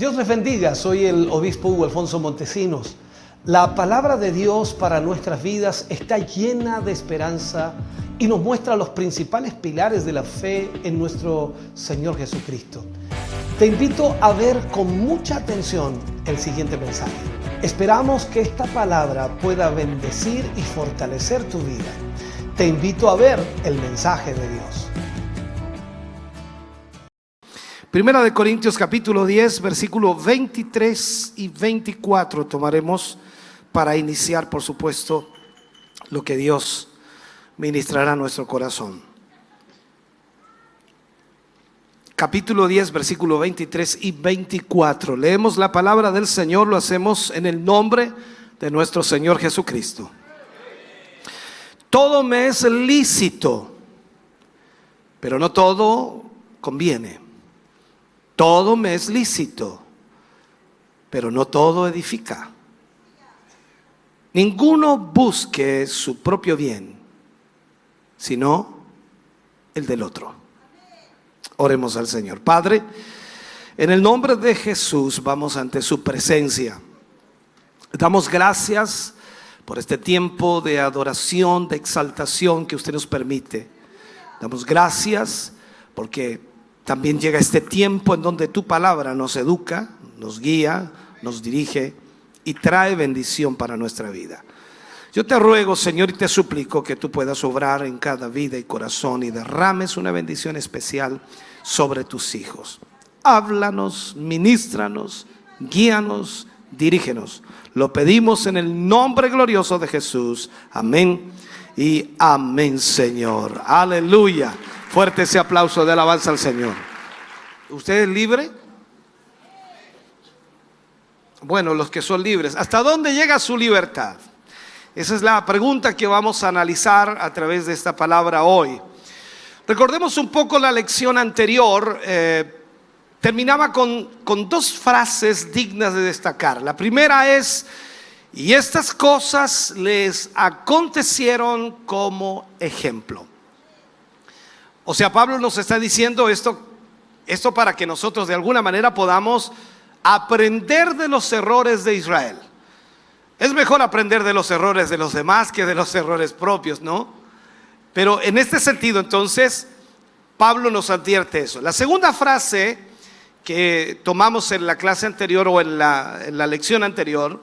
Dios les bendiga, soy el obispo Hugo Alfonso Montesinos. La palabra de Dios para nuestras vidas está llena de esperanza y nos muestra los principales pilares de la fe en nuestro Señor Jesucristo. Te invito a ver con mucha atención el siguiente mensaje. Esperamos que esta palabra pueda bendecir y fortalecer tu vida. Te invito a ver el mensaje de Dios. Primera de Corintios capítulo 10, versículo 23 y 24 tomaremos para iniciar, por supuesto, lo que Dios ministrará a nuestro corazón. Capítulo 10, versículo 23 y 24. Leemos la palabra del Señor, lo hacemos en el nombre de nuestro Señor Jesucristo. Todo me es lícito, pero no todo conviene. Todo me es lícito, pero no todo edifica. Ninguno busque su propio bien, sino el del otro. Oremos al Señor. Padre, en el nombre de Jesús vamos ante su presencia. Damos gracias por este tiempo de adoración, de exaltación que usted nos permite. Damos gracias porque también llega este tiempo en donde tu palabra nos educa, nos guía, nos dirige y trae bendición para nuestra vida. Yo te ruego, Señor, y te suplico que tú puedas obrar en cada vida y corazón y derrames una bendición especial sobre tus hijos. Háblanos, ministranos, guíanos, dirígenos. Lo pedimos en el nombre glorioso de Jesús. Amén y amén, Señor. Aleluya. Fuerte ese aplauso de alabanza al Señor. ¿Usted es libre? Bueno, los que son libres. ¿Hasta dónde llega su libertad? Esa es la pregunta que vamos a analizar a través de esta palabra hoy. Recordemos un poco la lección anterior. Terminaba con dos frases dignas de destacar. La primera es: y estas cosas les acontecieron como ejemplo. O sea, Pablo nos está diciendo esto para que nosotros de alguna manera podamos aprender de los errores de Israel. Es mejor aprender de los errores de los demás que de los errores propios, ¿no? Pero en este sentido, entonces, Pablo nos advierte eso. La segunda frase que tomamos en la clase anterior o en la lección anterior,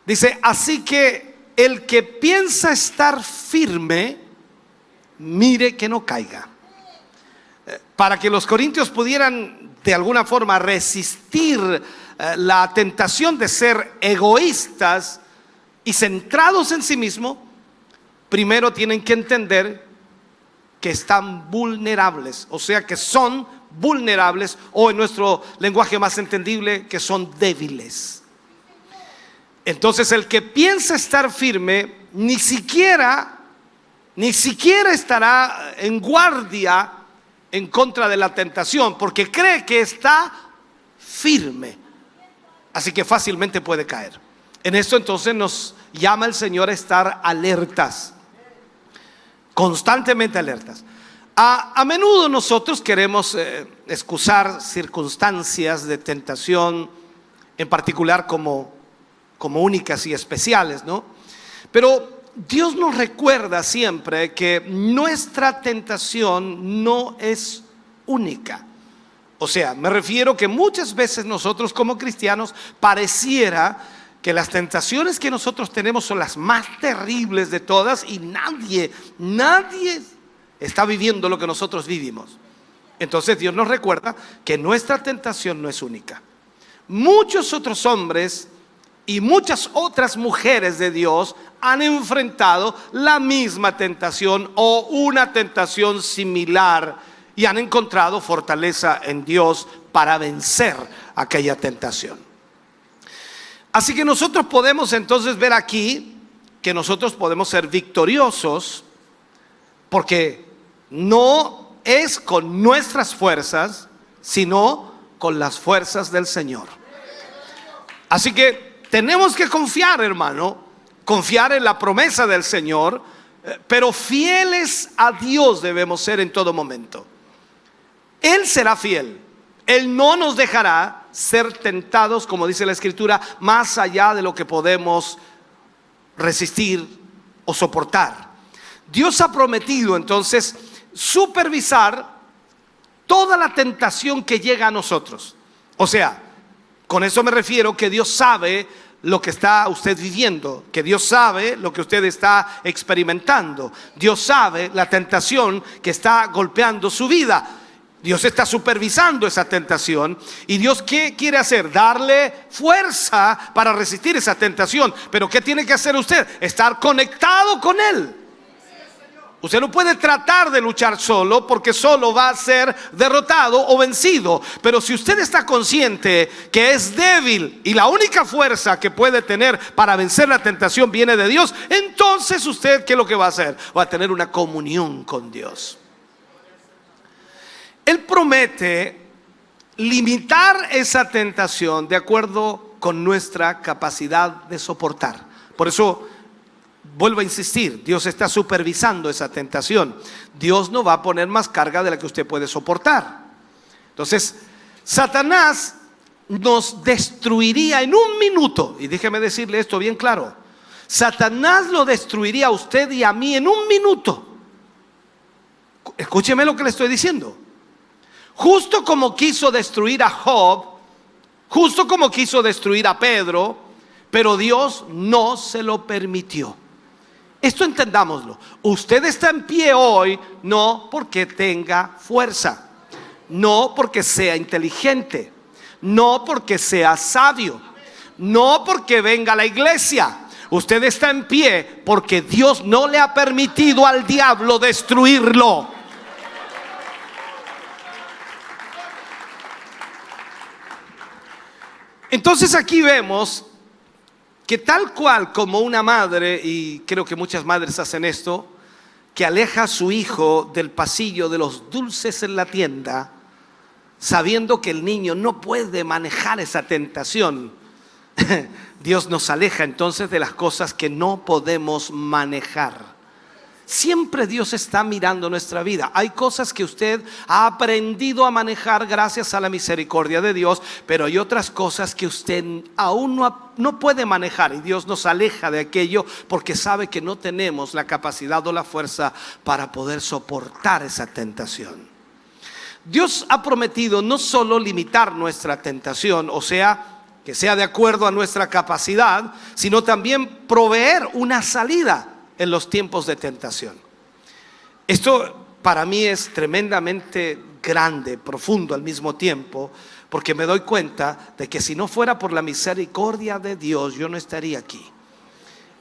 dice: así que el que piensa estar firme, mire que no caiga. Para que los corintios pudieran de alguna forma resistir la tentación de ser egoístas y centrados en sí mismos, primero tienen que entender que están vulnerables, o sea que son vulnerables, o en nuestro lenguaje más entendible, que son débiles. Entonces el que piensa estar firme ni siquiera estará en guardia en contra de la tentación, porque cree que está firme, así que fácilmente puede caer. En esto entonces nos llama el Señor a estar alertas, constantemente alertas. A menudo nosotros queremos excusar circunstancias de tentación, en particular como únicas y especiales, ¿no? Pero Dios nos recuerda siempre que nuestra tentación no es única. O sea, me refiero que muchas veces nosotros como cristianos pareciera que las tentaciones que nosotros tenemos son las más terribles de todas y nadie está viviendo lo que nosotros vivimos. Entonces Dios nos recuerda que nuestra tentación no es única. Muchos otros hombres y muchas otras mujeres de Dios han enfrentado la misma tentación o una tentación similar y han encontrado fortaleza en Dios para vencer aquella tentación. Así que nosotros podemos entonces ver aquí que nosotros podemos ser victoriosos porque no es con nuestras fuerzas, sino con las fuerzas del Señor. Así que tenemos que confiar, hermano, confiar en la promesa del Señor, pero fieles a Dios debemos ser en todo momento. Él será fiel, Él no nos dejará ser tentados, como dice la Escritura, más allá de lo que podemos resistir o soportar. Dios ha prometido entonces supervisar toda la tentación que llega a nosotros. O sea, con eso me refiero que Dios sabe lo que está usted viviendo, que Dios sabe lo que usted está experimentando. Dios sabe la tentación que está golpeando su vida. Dios está supervisando esa tentación. Y Dios, ¿qué quiere hacer? Darle fuerza para resistir esa tentación. Pero ¿qué tiene que hacer usted? Estar conectado con Él. Usted no puede tratar de luchar solo, porque solo va a ser derrotado o vencido. Pero si usted está consciente que es débil y la única fuerza que puede tener para vencer la tentación viene de Dios, entonces usted, ¿qué es lo que va a hacer? Va a tener una comunión con Dios. Él promete limitar esa tentación de acuerdo con nuestra capacidad de soportar. Por eso vuelvo a insistir, Dios está supervisando esa tentación. Dios no va a poner más carga de la que usted puede soportar. Entonces, Satanás nos destruiría en un minuto. Y déjeme decirle esto bien claro. Satanás lo destruiría a usted y a mí en un minuto. Escúcheme lo que le estoy diciendo. Justo como quiso destruir a Job, justo como quiso destruir a Pedro, pero Dios no se lo permitió. Esto entendámoslo. Usted está en pie hoy no porque tenga fuerza, no porque sea inteligente, no porque sea sabio, no porque venga a la iglesia. Usted está en pie porque Dios no le ha permitido al diablo destruirlo. Entonces aquí vemos que tal cual como una madre, y creo que muchas madres hacen esto, que aleja a su hijo del pasillo de los dulces en la tienda, sabiendo que el niño no puede manejar esa tentación, Dios nos aleja entonces de las cosas que no podemos manejar. Siempre Dios está mirando nuestra vida. Hay cosas que usted ha aprendido a manejar gracias a la misericordia de Dios, pero hay otras cosas que usted aún no puede manejar, y Dios nos aleja de aquello porque sabe que no tenemos la capacidad o la fuerza para poder soportar esa tentación. Dios ha prometido no solo limitar nuestra tentación, o sea, que sea de acuerdo a nuestra capacidad, sino también proveer una salida en los tiempos de tentación. Esto para mí es tremendamente grande, profundo al mismo tiempo, porque me doy cuenta de que si no fuera por la misericordia de Dios, yo no estaría aquí.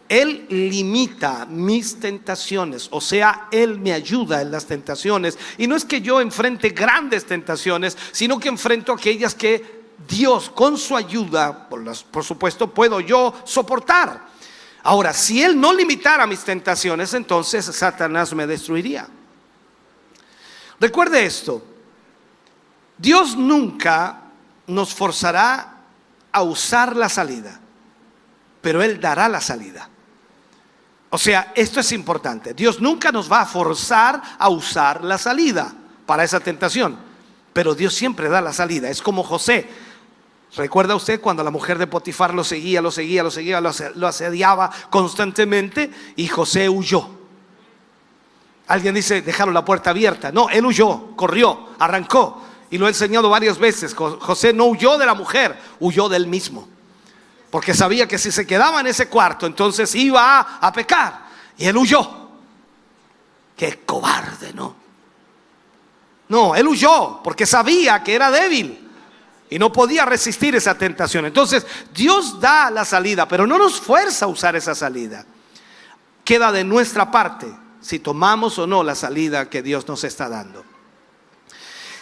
Él limita mis tentaciones, o sea, Él me ayuda en las tentaciones. Y no es que yo enfrente grandes tentaciones, sino que enfrento aquellas que Dios con su ayuda, por supuesto, puedo yo soportar. Ahora, si Él no limitara mis tentaciones, entonces Satanás me destruiría. Recuerde esto: Dios nunca nos forzará a usar la salida, pero Él dará la salida. O sea, esto es importante. Dios nunca nos va a forzar a usar la salida para esa tentación, pero Dios siempre da la salida. Es como José. ¿Recuerda usted cuando la mujer de Potifar lo asediaba constantemente y José huyó? Alguien dice, dejaron la puerta abierta. No, él huyó, corrió, arrancó. Y lo he enseñado varias veces. José no huyó de la mujer, huyó del mismo. Porque sabía que si se quedaba en ese cuarto, entonces iba a pecar. Y él huyó. Qué cobarde, ¿no? No, él huyó porque sabía que era débil y no podía resistir esa tentación. Entonces Dios da la salida, pero no nos fuerza a usar esa salida. Queda de nuestra parte si tomamos o no la salida que Dios nos está dando.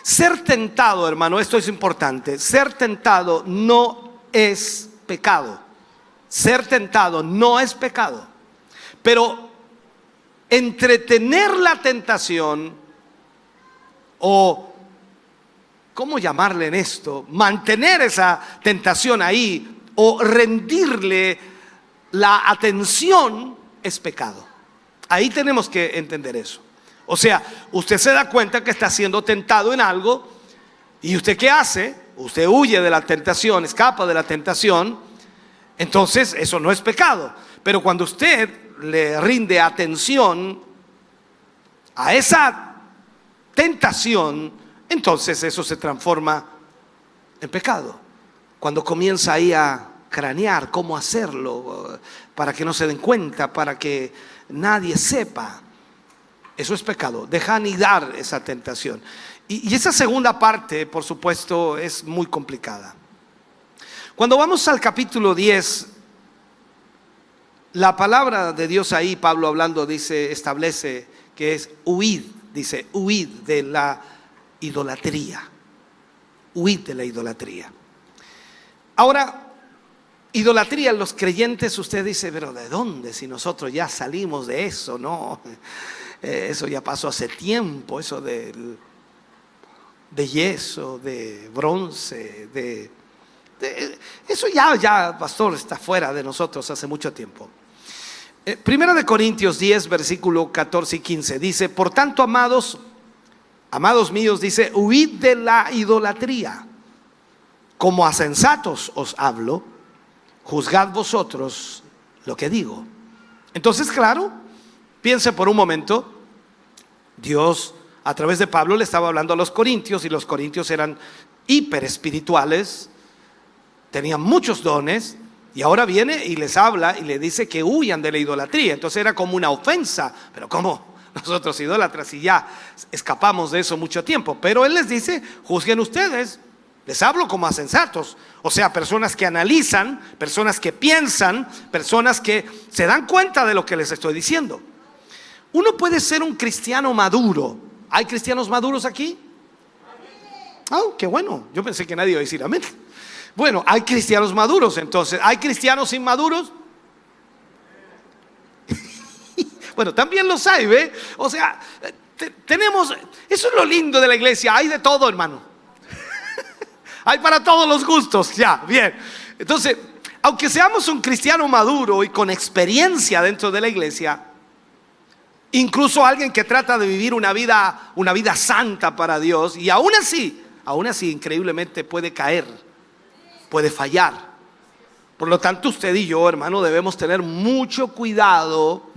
Ser tentado, hermano, esto es importante. Ser tentado no es pecado. Ser tentado no es pecado. Pero entretener la tentación, o ¿cómo llamarle en esto? Mantener esa tentación ahí o rendirle la atención es pecado. Ahí tenemos que entender eso. O sea, usted se da cuenta que está siendo tentado en algo, y ¿usted qué hace? usted huye de la tentación, escapa de la tentación, entonces eso no es pecado. Pero cuando usted le rinde atención a esa tentación, entonces eso se transforma en pecado. Cuando comienza ahí a cranear cómo hacerlo, para que no se den cuenta, para que nadie sepa, eso es pecado. Deja anidar esa tentación. Y esa segunda parte, por supuesto, es muy complicada. Cuando vamos al capítulo 10, la palabra de Dios ahí, Pablo hablando, dice, establece que es huid, dice, huid de la idolatría. Huid de la idolatría. Ahora, idolatría, los creyentes, usted dice, pero ¿de dónde? Si nosotros ya salimos de eso, ¿no? Eso ya pasó hace tiempo, eso de yeso, de bronce, eso ya, pastor, está fuera de nosotros hace mucho tiempo. Primera de Corintios 10, versículo 14 y 15, dice, por tanto, amados míos, dice, huid de la idolatría. Como a sensatos os hablo, juzgad vosotros lo que digo. Entonces, claro, piense por un momento, Dios a través de Pablo le estaba hablando a los corintios, y los corintios eran hiper espirituales, tenían muchos dones, y ahora viene y les habla y le dice que huyan de la idolatría. Entonces era como una ofensa, pero ¿cómo? Nosotros idólatras, y ya escapamos de eso mucho tiempo. Pero él les dice, juzguen ustedes. Les hablo como a sensatos, o sea, personas que analizan, personas que piensan, personas que se dan cuenta de lo que les estoy diciendo. Uno puede ser un cristiano maduro. ¿Hay cristianos maduros aquí? Oh, qué bueno, yo pensé que nadie iba a decir amén. Bueno, hay cristianos maduros, entonces, ¿hay cristianos inmaduros? Bueno, también los hay, ¿ve? O sea, tenemos, eso es lo lindo de la iglesia, hay de todo, hermano. Hay para todos los gustos, ya, bien. Entonces, aunque seamos un cristiano maduro y con experiencia dentro de la iglesia, incluso alguien que trata de vivir una vida santa para Dios, y aún así, increíblemente puede caer, puede fallar. Por lo tanto, usted y yo, hermano, debemos tener mucho cuidado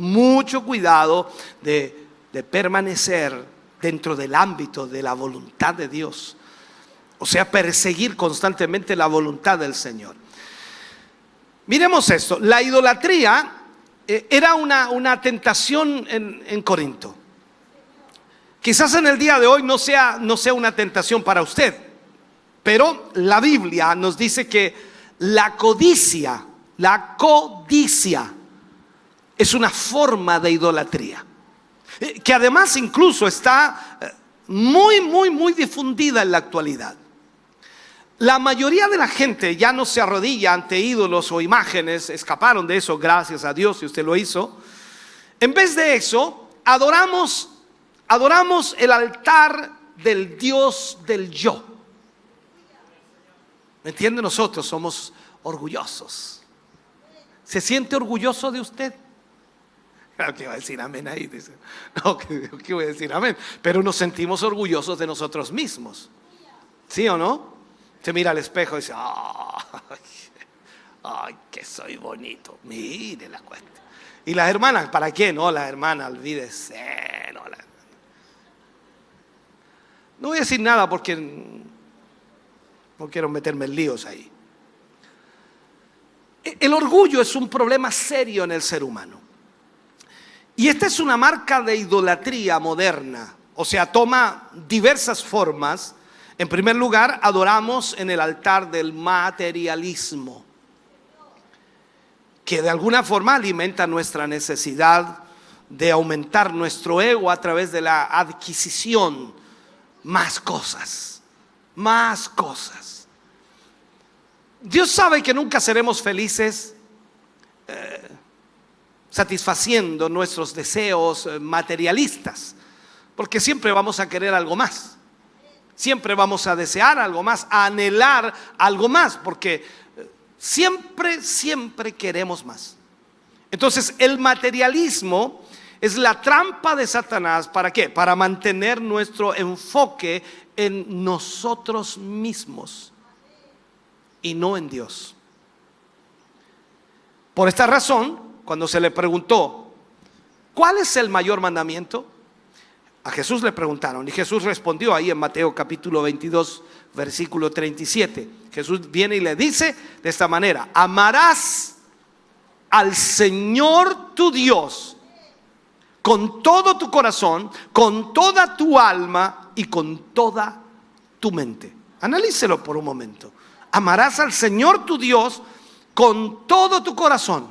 de permanecer dentro del ámbito de la voluntad de Dios. O sea, perseguir constantemente la voluntad del Señor. Miremos esto. La idolatría era una tentación en Corinto. Quizás en el día de hoy no sea una tentación para usted, pero la Biblia nos dice que la codicia es una forma de idolatría, que además incluso está muy difundida en la actualidad. La mayoría de la gente ya no se arrodilla ante ídolos o imágenes, escaparon de eso, gracias a Dios, si usted lo hizo. En vez de eso, adoramos el altar del Dios del yo. ¿Me entiende? Nosotros somos orgullosos. ¿Se siente orgulloso de usted? ¿Qué va a decir amén ahí? Dice. No, ¿qué voy a decir amén? Pero nos sentimos orgullosos de nosotros mismos. ¿Sí o no? Se mira al espejo y dice, ay, que soy bonito. Mire la cuenta. Y las hermanas, ¿para qué? No, las hermanas, olvídese. No voy a decir nada porque no quiero meterme en líos ahí. El orgullo es un problema serio en el ser humano. Y esta es una marca de idolatría moderna. O sea, toma diversas formas. En primer lugar, adoramos en el altar del materialismo, que de alguna forma alimenta nuestra necesidad de aumentar nuestro ego a través de la adquisición. Más cosas. Dios sabe que nunca seremos felices satisfaciendo nuestros deseos materialistas, porque siempre vamos a querer algo más. Siempre vamos a desear algo más, a anhelar algo más, porque siempre queremos más. Entonces, el materialismo es la trampa de Satanás. ¿Para qué? Para mantener nuestro enfoque en nosotros mismos. y no en Dios. Por esta razón, cuando se le preguntó, ¿cuál es el mayor mandamiento? A Jesús le preguntaron y Jesús respondió ahí en Mateo capítulo 22, versículo 37. Jesús viene y le dice de esta manera: amarás al Señor tu Dios con todo tu corazón, con toda tu alma y con toda tu mente. Analícelo por un momento. Amarás al Señor tu Dios con todo tu corazón,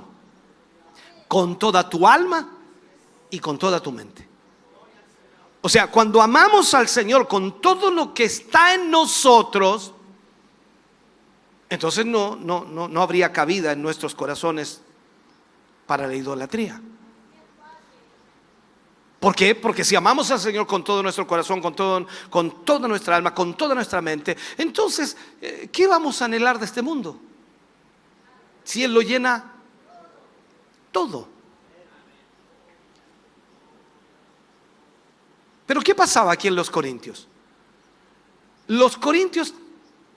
con toda tu alma y con toda tu mente. O sea, cuando amamos al Señor con todo lo que está en nosotros, entonces no habría cabida en nuestros corazones para la idolatría. ¿Por qué? Porque si amamos al Señor con todo nuestro corazón, con toda nuestra alma, con toda nuestra mente, entonces, ¿qué vamos a anhelar de este mundo? Si Él lo llena todo. Pero ¿qué pasaba aquí en los Corintios? Los Corintios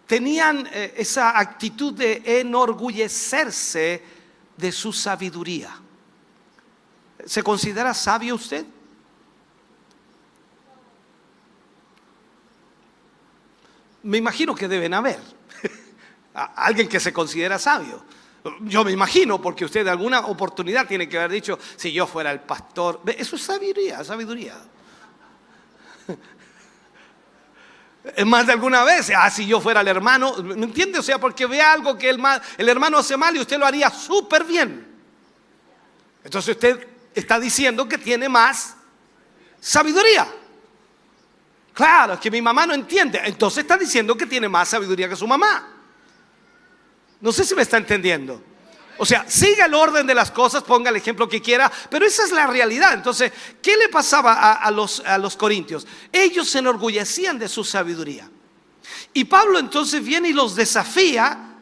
tenían esa actitud de enorgullecerse de su sabiduría. ¿Se considera sabio usted? Me imagino que deben haber alguien que se considera sabio. Yo me imagino, porque usted de alguna oportunidad tiene que haber dicho: si yo fuera el pastor. Eso es sabiduría. Es más de alguna vez: si yo fuera el hermano. ¿Me entiende? O sea, porque ve algo que el hermano hace mal y usted lo haría súper bien. Entonces usted está diciendo que tiene más sabiduría. Claro, es que mi mamá no entiende. Entonces está diciendo que tiene más sabiduría que su mamá. No sé si me está entendiendo. O sea, siga el orden de las cosas, ponga el ejemplo que quiera, pero esa es la realidad. Entonces, ¿qué le pasaba a los corintios? Ellos se enorgullecían de su sabiduría. Y Pablo entonces viene y los desafía,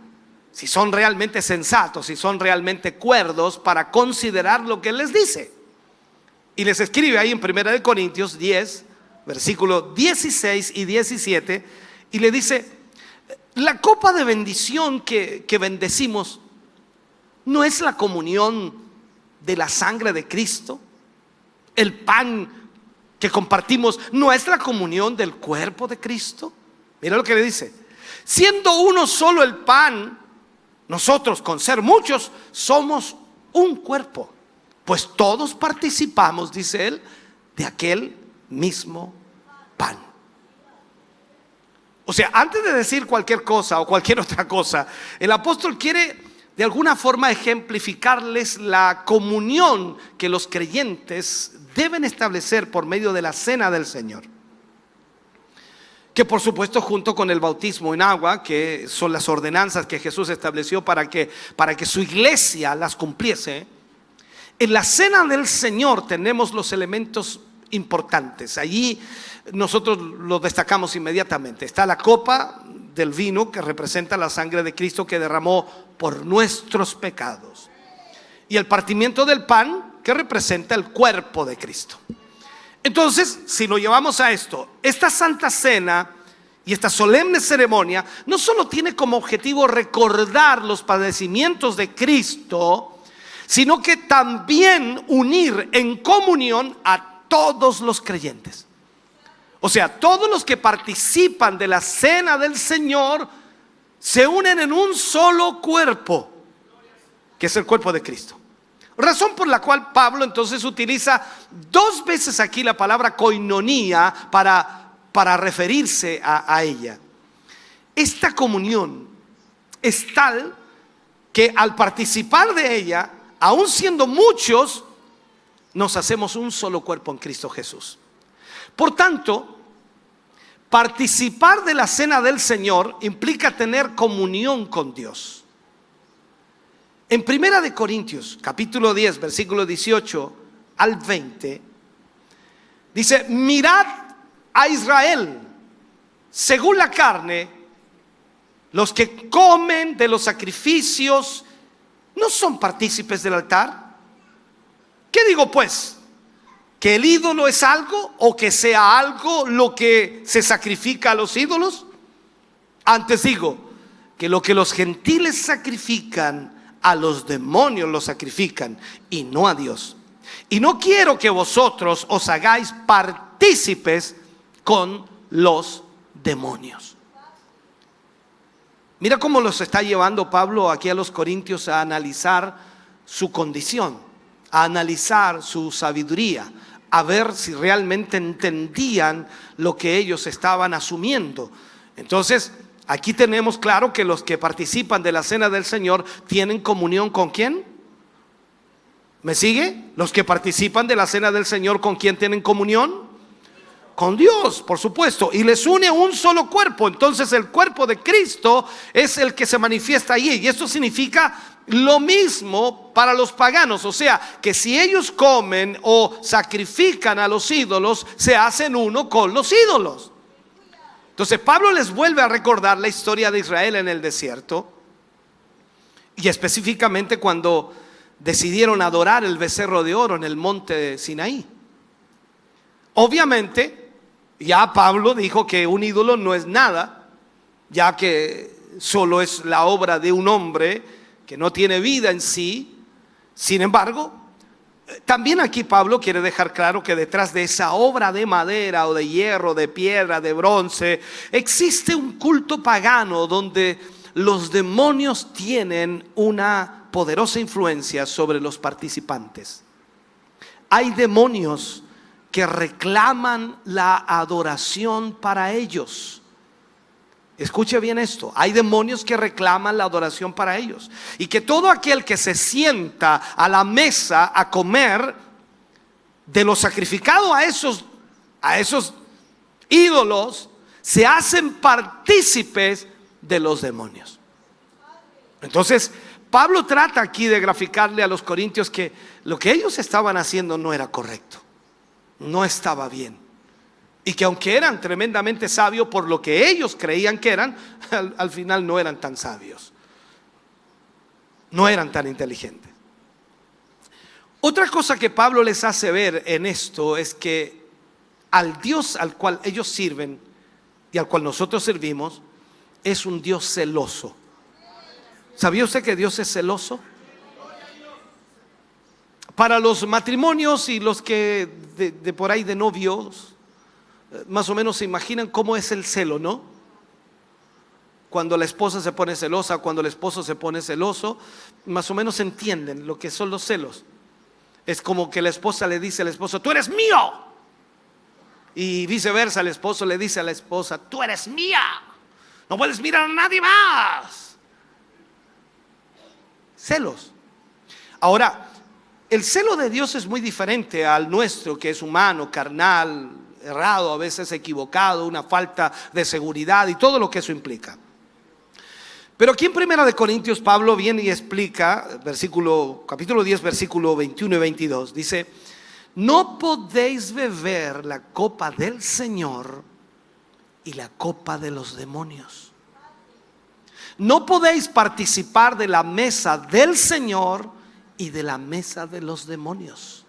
si son realmente sensatos, si son realmente cuerdos, para considerar lo que él les dice. Y les escribe ahí en 1 Corintios 10, versículos 16 y 17, y le dice: la copa de bendición que bendecimos, ¿no es la comunión de la sangre de Cristo? El pan que compartimos, ¿no es la comunión del cuerpo de Cristo? Mira lo que le dice: siendo uno solo el pan, nosotros, con ser muchos, somos un cuerpo, pues todos participamos, dice él, de aquel mismo pan. O sea, antes de decir cualquier cosa o cualquier otra cosa, el apóstol quiere de alguna forma ejemplificarles la comunión que los creyentes deben establecer por medio de la cena del Señor. Que por supuesto, junto con el bautismo en agua, que son las ordenanzas que Jesús estableció para que su iglesia las cumpliese, en la cena del Señor tenemos los elementos importantes. Allí nosotros lo destacamos inmediatamente. Está la copa del vino, que representa la sangre de Cristo que derramó por nuestros pecados, y el partimiento del pan, que representa el cuerpo de Cristo. Entonces, si lo llevamos a esto, esta santa cena y esta solemne ceremonia no solo tiene como objetivo recordar los padecimientos de Cristo, sino que también unir en comunión a todos los creyentes. O sea, todos los que participan de la cena del Señor se unen en un solo cuerpo, que es el cuerpo de Cristo. Razón por la cual Pablo entonces utiliza 2 veces aquí la palabra koinonía para referirse a ella. Esta comunión es tal que al participar de ella, aun siendo muchos, nos hacemos un solo cuerpo en Cristo Jesús. Por tanto, participar de la cena del Señor implica tener comunión con Dios. En 1 Corintios, capítulo 10, versículo 18 al 20, dice: mirad a Israel, según la carne, los que comen de los sacrificios, ¿no son partícipes del altar? ¿Qué digo pues? ¿Que el ídolo es algo, o que sea algo lo que se sacrifica a los ídolos? Antes digo que lo que los gentiles sacrifican, a los demonios los sacrifican y no a Dios. Y no quiero que vosotros os hagáis partícipes con los demonios. Mira cómo los está llevando Pablo aquí a los corintios a analizar su condición, a analizar su sabiduría, a ver si realmente entendían lo que ellos estaban asumiendo. Entonces, aquí tenemos claro que los que participan de la cena del Señor tienen comunión ¿con quién? ¿Me sigue? Los que participan de la cena del Señor, ¿con quién tienen comunión? Con Dios, por supuesto, y les une un solo cuerpo. Entonces el cuerpo de Cristo es el que se manifiesta allí, y esto significa lo mismo para los paganos. O sea, que si ellos comen o sacrifican a los ídolos, se hacen uno con los ídolos. Entonces Pablo les vuelve a recordar la historia de Israel en el desierto, y específicamente cuando decidieron adorar el becerro de oro en el monte de Sinaí. Obviamente ya Pablo dijo que un ídolo no es nada, ya que solo es la obra de un hombre que no tiene vida en sí. Sin embargo, también aquí Pablo quiere dejar claro que detrás de esa obra de madera o de hierro, de piedra, de bronce, existe un culto pagano donde los demonios tienen una poderosa influencia sobre los participantes. Hay demonios que reclaman la adoración para ellos. Escuche bien esto, hay demonios que reclaman la adoración para ellos, y que todo aquel que se sienta a la mesa a comer de lo sacrificado a esos ídolos, se hacen partícipes de los demonios. Entonces Pablo trata aquí de graficarle a los corintios que lo que ellos estaban haciendo no era correcto, no estaba bien, y que aunque eran tremendamente sabios por lo que ellos creían que eran, al final no eran tan sabios, no eran tan inteligentes. Otra cosa que Pablo les hace ver en esto es que al Dios al cual ellos sirven y al cual nosotros servimos es un Dios celoso. ¿Sabía usted que Dios es celoso? Para los matrimonios y los que de por ahí de novios, más o menos se imaginan cómo es el celo, ¿no? Cuando la esposa se pone celosa, cuando el esposo se pone celoso, más o menos entienden lo que son los celos. Es como que la esposa le dice al esposo: tú eres mío. Y viceversa, el esposo le dice a la esposa: tú eres mía, no puedes mirar a nadie más. Celos. Ahora, el celo de Dios es muy diferente al nuestro, que es humano, carnal, errado, a veces equivocado, una falta de seguridad y todo lo que eso implica. Pero aquí en 1 Corintios Pablo viene y explica, capítulo 10, versículo 21 y 22, dice: no podéis beber la copa del Señor y la copa de los demonios. No podéis participar de la mesa del Señor y de la mesa de los demonios.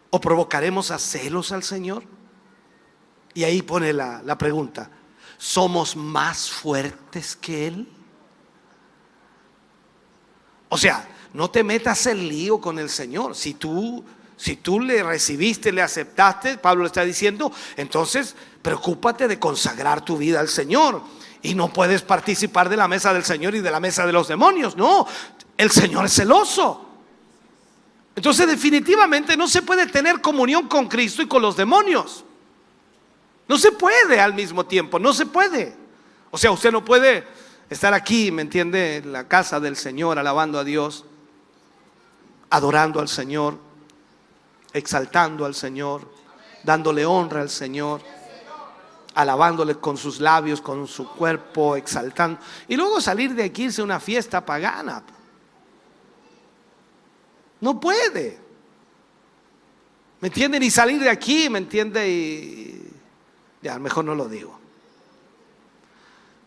¿O provocaremos a celos al Señor? Y ahí pone la pregunta: ¿somos más fuertes que Él? O sea, no te metas en lío con el Señor. Si tú le recibiste, le aceptaste, Pablo le está diciendo, entonces preocúpate de consagrar tu vida al Señor. Y no puedes participar de la mesa del Señor y de la mesa de los demonios. No, el Señor es celoso. Entonces definitivamente no se puede tener comunión con Cristo y con los demonios. No se puede al mismo tiempo, no se puede. O sea, usted no puede estar aquí, ¿me entiende?, en la casa del Señor, alabando a Dios, adorando al Señor, exaltando al Señor, dándole honra al Señor, alabándole con sus labios, con su cuerpo, exaltando, y luego salir de aquí, irse a una fiesta pagana. No puede, ¿me entienden? Y salir de aquí, ¿me entiende? Y ya, mejor no lo digo.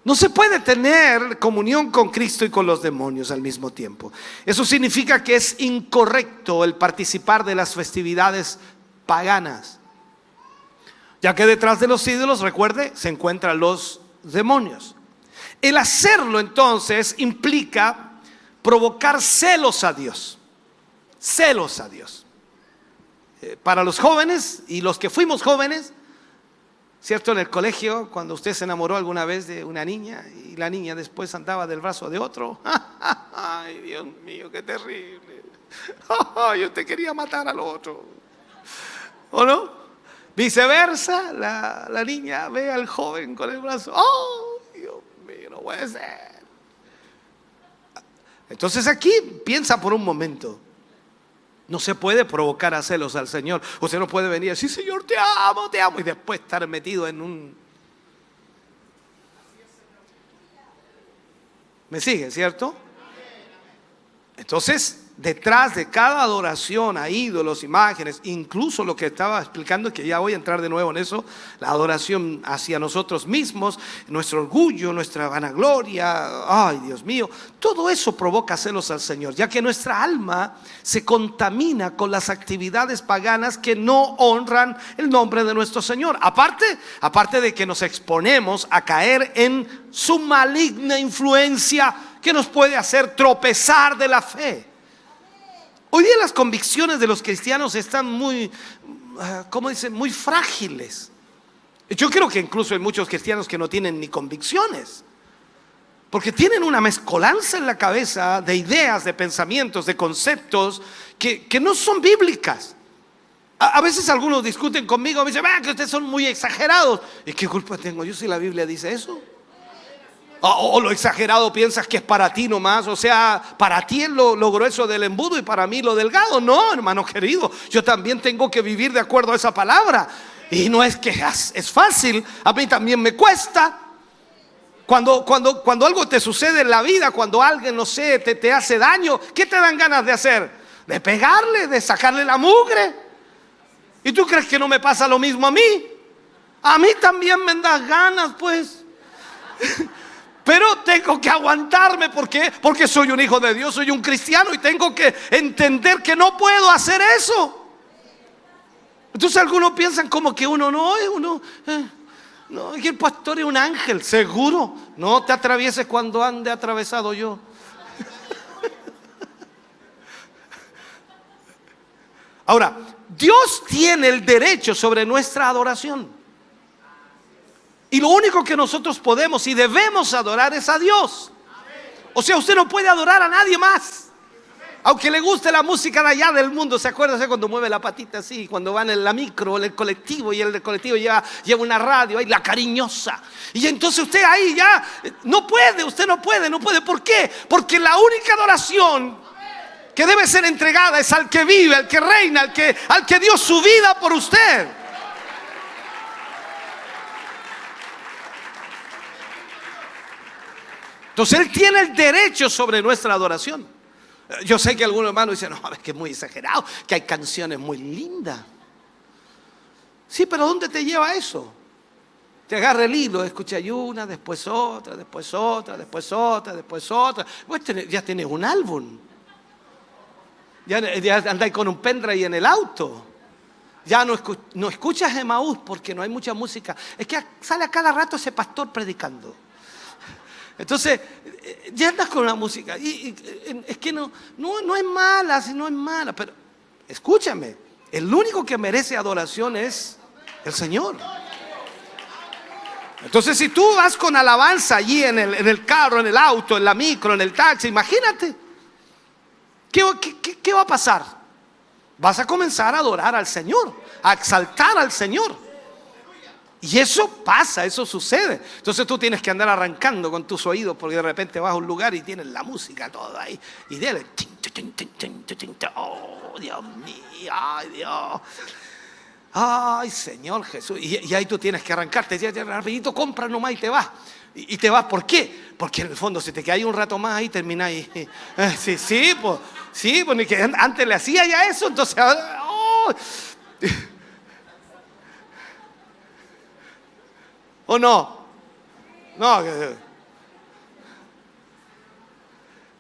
No se puede tener comunión con Cristo y con los demonios al mismo tiempo. Eso significa que es incorrecto el participar de las festividades paganas, ya que detrás de los ídolos, recuerde, se encuentran los demonios. El hacerlo entonces implica provocar celos a Dios. Celos a Dios. Para los jóvenes y los que fuimos jóvenes, ¿cierto? En el colegio, cuando usted se enamoró alguna vez de una niña y la niña después andaba del brazo de otro. Ay, Dios mío, qué terrible. Ay, usted quería matar al otro. ¿O no? Viceversa, la niña ve al joven con el brazo. ¡Oh, Dios mío, no puede ser! Entonces aquí piensa por un momento. No se puede provocar a celos al Señor. Usted no puede venir y decir, Señor, te amo, y después estar metido en un... ¿Me sigue, cierto? Entonces, detrás de cada adoración a ídolos, imágenes, incluso lo que estaba explicando, que ya voy a entrar de nuevo en eso, la adoración hacia nosotros mismos, nuestro orgullo, nuestra vanagloria, ay Dios mío, todo eso provoca celos al Señor, ya que nuestra alma se contamina con las actividades paganas que no honran el nombre de nuestro Señor. Aparte de que nos exponemos a caer en su maligna influencia que nos puede hacer tropezar de la fe. Hoy día las convicciones de los cristianos están muy, ¿cómo dicen? Muy frágiles. Yo creo que incluso hay muchos cristianos que no tienen ni convicciones, porque tienen una mezcolanza en la cabeza de ideas, de pensamientos, de conceptos que no son bíblicas. A veces algunos discuten conmigo, me dicen, que ustedes son muy exagerados. ¿Y qué culpa tengo yo si la Biblia dice eso? O lo exagerado piensas que es para ti nomás, o sea, para ti es lo grueso del embudo y para mí lo delgado. No, hermano querido, yo también tengo que vivir de acuerdo a esa palabra. Y no es que es fácil, a mí también me cuesta. Cuando algo te sucede en la vida, cuando alguien, no sé, te hace daño, ¿qué te dan ganas de hacer? De pegarle, de sacarle la mugre. ¿Y tú crees que no me pasa lo mismo a mí? A mí también me dan ganas, pues. Pero tengo que aguantarme. ¿Por qué? Porque soy un hijo de Dios, soy un cristiano y tengo que entender que no puedo hacer eso. Entonces algunos piensan como que uno no, que el pastor es un ángel. Seguro, no te atravieses cuando ande atravesado yo. Ahora, Dios tiene el derecho sobre nuestra adoración. Y lo único que nosotros podemos y debemos adorar es a Dios. O sea, usted no puede adorar a nadie más. Aunque le guste la música de allá del mundo. ¿Se acuerda cuando mueve la patita así? Cuando van en la micro, en el colectivo, y el del colectivo lleva una radio ahí, la cariñosa. Y entonces usted ahí ya no puede, usted no puede. ¿Por qué? Porque la única adoración que debe ser entregada es al que vive, al que reina, al que dio su vida por usted. Entonces Él tiene el derecho sobre nuestra adoración. Yo sé que algunos hermanos dicen, no, es que es muy exagerado, que hay canciones muy lindas. Sí, pero ¿dónde te lleva eso? Te agarra el hilo, escucha una, después otra, después otra, después otra, después otra. Pues ya tienes un álbum. Ya andáis con un pendrive en el auto. Ya no escuchas Emaús porque no hay mucha música. Es que sale a cada rato ese pastor predicando. Entonces, ya andas con la música. Y es que no es mala, si no es mala. Pero escúchame, el único que merece adoración es el Señor. Entonces, si tú vas con alabanza allí en el carro, en el auto, en la micro, en el taxi, imagínate, ¿qué va a pasar? Vas a comenzar a adorar al Señor, a exaltar al Señor. Y eso pasa, eso sucede. Entonces tú tienes que andar arrancando con tus oídos, porque de repente vas a un lugar y tienes la música toda ahí. Y dile, oh Dios mío, ay Dios. Ay Señor Jesús. Y ahí tú tienes que arrancarte. Ya, rapidito compras nomás y te vas. Y te vas, ¿por qué? Porque en el fondo si te quedas un rato más ahí termináis. Sí, pues que antes le hacía ya eso, entonces oh. ¿O no? No.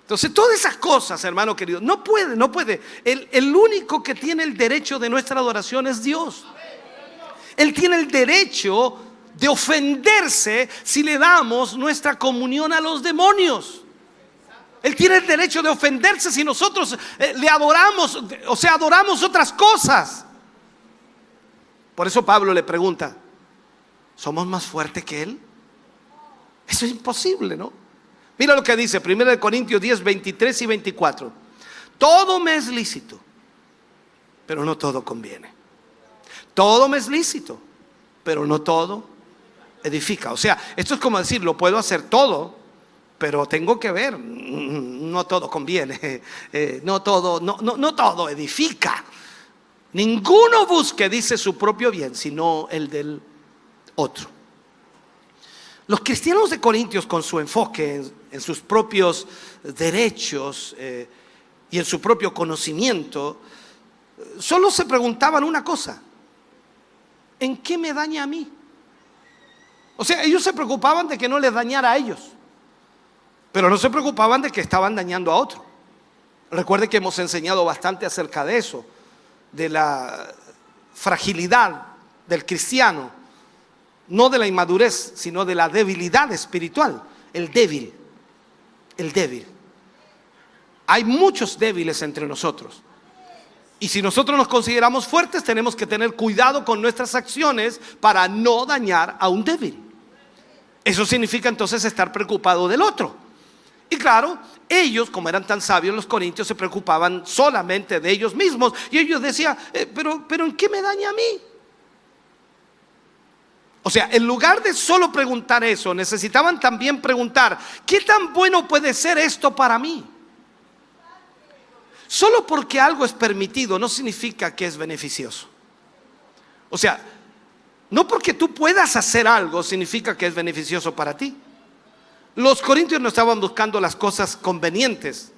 Entonces todas esas cosas, hermano querido, no puede. El único que tiene el derecho de nuestra adoración es Dios. Él tiene el derecho de ofenderse si le damos nuestra comunión a los demonios. Él tiene el derecho de ofenderse si nosotros le adoramos, o sea, adoramos otras cosas. Por eso Pablo le pregunta, ¿somos más fuertes que él? Eso es imposible, ¿no? Mira lo que dice 1 Corintios 10, 23 y 24. Todo me es lícito, pero no todo conviene. Todo me es lícito, pero no todo edifica. O sea, esto es como decir, lo puedo hacer todo, pero tengo que ver, no todo conviene, no todo edifica. Ninguno busque, dice, su propio bien, sino el del otro. Los cristianos de Corintios, con su enfoque en sus propios derechos y en su propio conocimiento, solo se preguntaban una cosa: ¿en qué me daña a mí? O sea, ellos se preocupaban de que no les dañara a ellos, pero no se preocupaban de que estaban dañando a otro. Recuerde que hemos enseñado bastante acerca de eso, de la fragilidad del cristiano, no de la inmadurez, sino de la debilidad espiritual. El débil. Hay muchos débiles entre nosotros. Y si nosotros nos consideramos fuertes, tenemos que tener cuidado con nuestras acciones para no dañar a un débil. Eso significa entonces estar preocupado del otro. Y claro, ellos, como eran tan sabios, los corintios, se preocupaban solamente de ellos mismos. Y ellos decían, pero ¿en qué me daña a mí? O sea, en lugar de solo preguntar eso, necesitaban también preguntar, ¿qué tan bueno puede ser esto para mí? Solo porque algo es permitido no significa que es beneficioso. O sea, no porque tú puedas hacer algo significa que es beneficioso para ti. Los corintios no estaban buscando las cosas convenientes,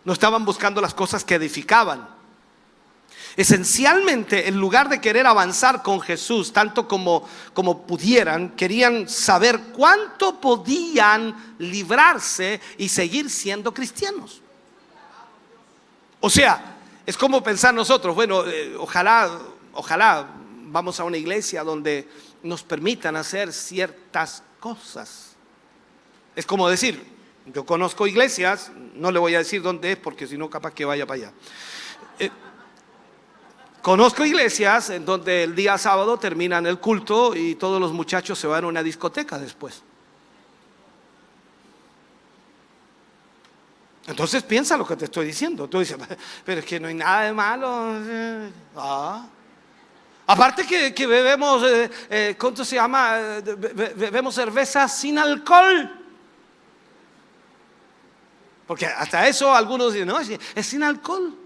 no estaban buscando las cosas que edificaban. Esencialmente, en lugar de querer avanzar con Jesús tanto como pudieran, querían saber cuánto podían librarse y seguir siendo cristianos. O sea, es como pensar nosotros, bueno, ojalá vamos a una iglesia donde nos permitan hacer ciertas cosas. Es como decir, yo conozco iglesias, no le voy a decir dónde es porque si no capaz que vaya para allá. Conozco iglesias en donde el día sábado terminan el culto y todos los muchachos se van a una discoteca después. Entonces piensa lo que te estoy diciendo. Tú dices, pero es que no hay nada de malo. Aparte que bebemos, ¿cuánto se llama? Bebemos cerveza sin alcohol. Porque hasta eso algunos dicen, no, es sin alcohol.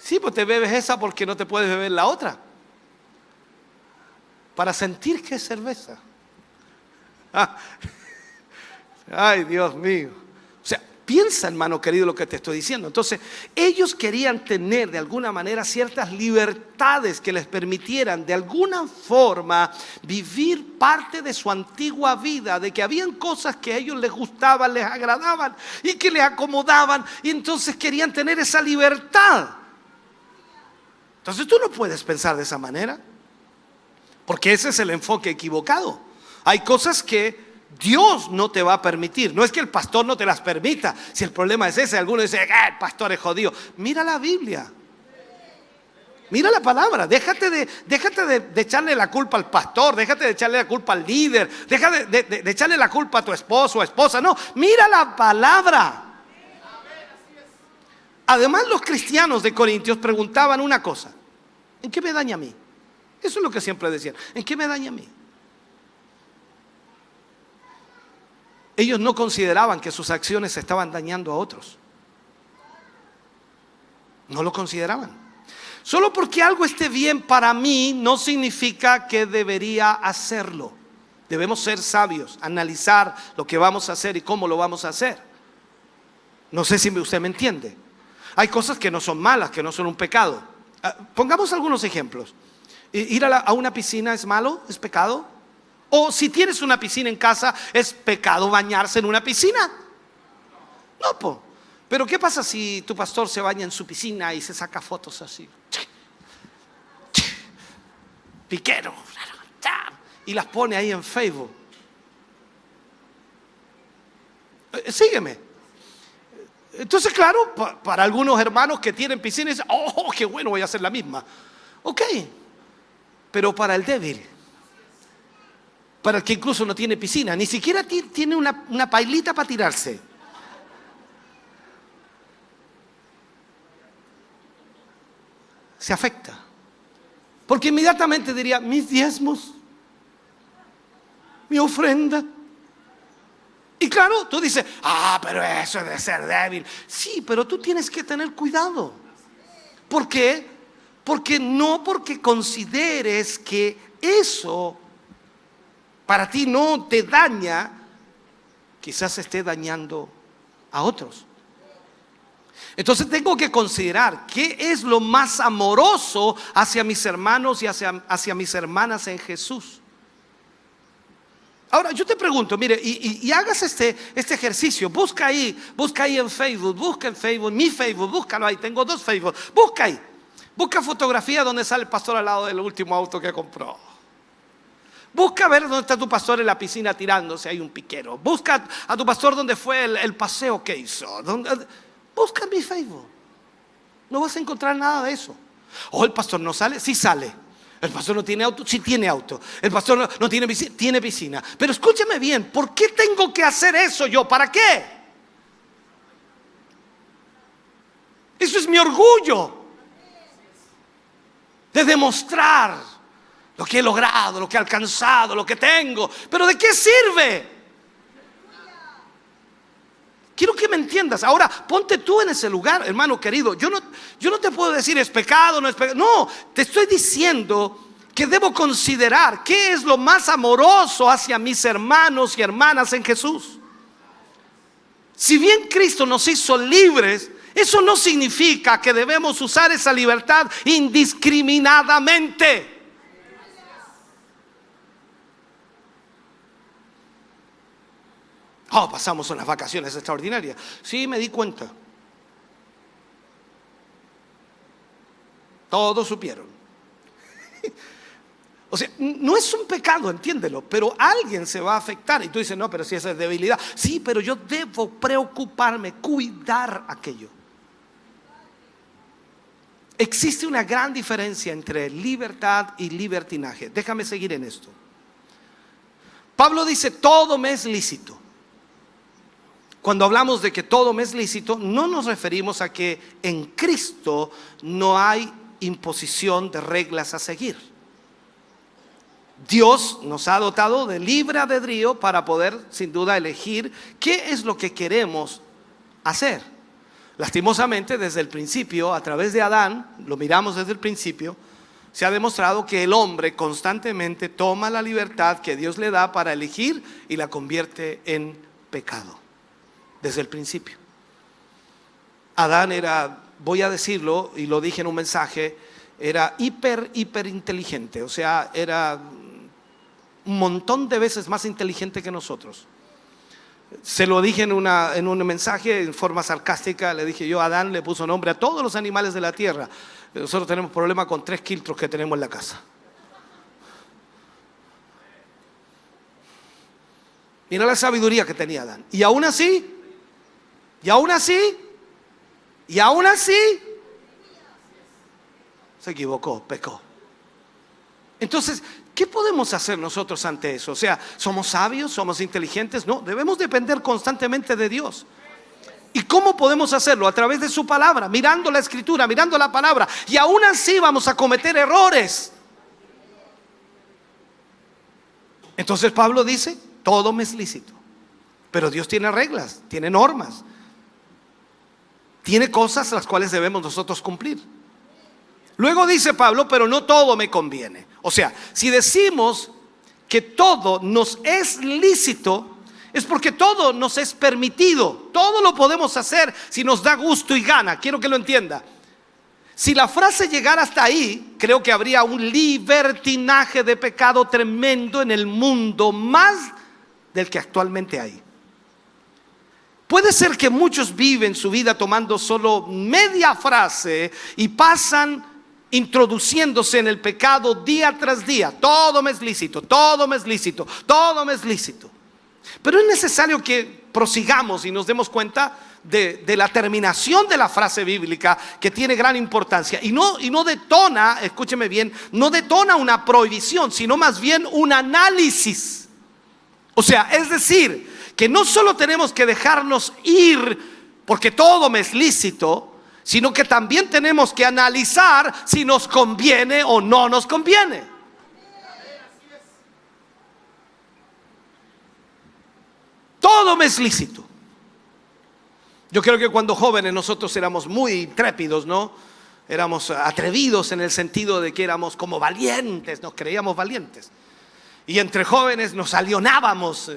Sí, pues te bebes esa porque no te puedes beber la otra. Para sentir que es cerveza. Ay, Dios mío. O sea, piensa, hermano querido, lo que te estoy diciendo. Entonces, ellos querían tener de alguna manera ciertas libertades que les permitieran de alguna forma vivir parte de su antigua vida, de que habían cosas que a ellos les gustaban, les agradaban y que les acomodaban, y entonces querían tener esa libertad. Entonces tú no puedes pensar de esa manera, porque ese es el enfoque equivocado. Hay cosas que Dios no te va a permitir. No es que el pastor no te las permita. Si el problema es ese, algunos dicen, el pastor es jodido. Mira la Biblia. Mira la palabra. Déjate de echarle la culpa al pastor. Déjate de echarle la culpa al líder. Deja de echarle la culpa a tu esposo o esposa. No, mira la palabra. Además, los cristianos de Corintios preguntaban una cosa: ¿en qué me daña a mí? Eso es lo que siempre decían. ¿En qué me daña a mí? Ellos no consideraban que sus acciones estaban dañando a otros. No lo consideraban. Solo porque algo esté bien para mí no significa que debería hacerlo. Debemos ser sabios, analizar lo que vamos a hacer y cómo lo vamos a hacer. No sé si usted me entiende. Hay cosas que no son malas, que no son un pecado. Pongamos algunos ejemplos. ¿Ir a una piscina es malo? ¿Es pecado? O si tienes una piscina en casa, ¿es pecado bañarse en una piscina? No, pero ¿qué pasa si tu pastor se baña en su piscina y se saca fotos así? Piquero. y las pone ahí en Facebook. Sígueme. Entonces, claro, para algunos hermanos que tienen piscina, dicen, oh, qué bueno, voy a hacer la misma. Ok, pero para el débil, para el que incluso no tiene piscina, ni siquiera tiene una pailita para tirarse, se afecta. Porque inmediatamente diría, mis diezmos, mi ofrenda. Y claro, tú dices, pero eso es de ser débil. Sí, pero tú tienes que tener cuidado. ¿Por qué? Porque consideres que eso para ti no te daña, quizás esté dañando a otros. Entonces tengo que considerar qué es lo más amoroso hacia mis hermanos y hacia mis hermanas en Jesús. Ahora yo te pregunto, mire, y hagas este ejercicio. Busca ahí en Facebook, mi Facebook, búscalo ahí, tengo 2 Facebook. Busca ahí, busca fotografía donde sale el pastor al lado del último auto que compró. Busca ver dónde está tu pastor en la piscina tirándose, hay un piquero. Busca a tu pastor donde fue el paseo que hizo. Busca en mi Facebook. No vas a encontrar nada de eso. O el pastor no sale, sí sale. El pastor no tiene auto, sí tiene auto. El pastor no tiene piscina, tiene piscina. Pero escúchame bien, ¿por qué tengo que hacer eso yo? ¿Para qué? Eso es mi orgullo de demostrar lo que he logrado, lo que he alcanzado, lo que tengo. Pero ¿de qué sirve? Quiero que me entiendas. Ahora, ponte tú en ese lugar, hermano querido. Yo no te puedo decir es pecado, no es pecado. No, te estoy diciendo que debo considerar qué es lo más amoroso hacia mis hermanos y hermanas en Jesús. Si bien Cristo nos hizo libres, eso no significa que debemos usar esa libertad indiscriminadamente. Pasamos unas vacaciones extraordinarias. Sí, me di cuenta. Todos supieron. O sea, no es un pecado, entiéndelo, pero alguien se va a afectar. Y tú dices, no, pero si esa es debilidad. Sí, pero yo debo preocuparme, cuidar aquello. Existe una gran diferencia entre libertad y libertinaje. Déjame seguir en esto. Pablo dice, todo me es lícito. Cuando hablamos de que todo me es lícito, no nos referimos a que en Cristo no hay imposición de reglas a seguir. Dios nos ha dotado de libre albedrío para poder, sin duda, elegir qué es lo que queremos hacer. Lastimosamente, desde el principio, a través de Adán, lo miramos desde el principio, se ha demostrado que el hombre constantemente toma la libertad que Dios le da para elegir y la convierte en pecado. Desde el principio. Adán era, voy a decirlo, y lo dije en un mensaje, era hiper inteligente. O sea, era un montón de veces más inteligente que nosotros. Se lo dije en un mensaje en forma sarcástica. Le dije yo, Adán le puso nombre a todos los animales de la tierra. Nosotros tenemos problema con 3 quiltros que tenemos en la casa. Mira la sabiduría que tenía Adán. Y aún así se equivocó, pecó. Entonces, ¿qué podemos hacer nosotros ante eso? O sea, ¿somos sabios? ¿Somos inteligentes? No, debemos depender constantemente de Dios. ¿Y cómo podemos hacerlo? A través de su palabra, mirando la escritura, mirando la palabra. Y aún así vamos a cometer errores. Entonces Pablo dice, todo me es lícito. Pero Dios tiene reglas, tiene normas. Tiene cosas las cuales debemos nosotros cumplir. Luego dice Pablo, pero no todo me conviene. O sea, si decimos que todo nos es lícito, es porque todo nos es permitido. Todo lo podemos hacer si nos da gusto y gana. Quiero que lo entienda. Si la frase llegara hasta ahí, creo que habría un libertinaje de pecado tremendo en el mundo, más del que actualmente hay. Puede ser que muchos viven su vida tomando solo media frase y pasan introduciéndose en el pecado día tras día. Todo me es lícito, todo me es lícito, todo me es lícito. Pero es necesario que prosigamos y nos demos cuenta de la terminación de la frase bíblica, que tiene gran importancia, y no detona, escúcheme bien, no detona una prohibición, sino más bien un análisis. O sea, es decir, que no solo tenemos que dejarnos ir porque todo me es lícito, sino que también tenemos que analizar si nos conviene o no nos conviene. Todo me es lícito. Yo creo que cuando jóvenes nosotros éramos muy intrépidos, ¿no? Éramos atrevidos en el sentido de que éramos como valientes, nos creíamos valientes. Y entre jóvenes nos alionábamos.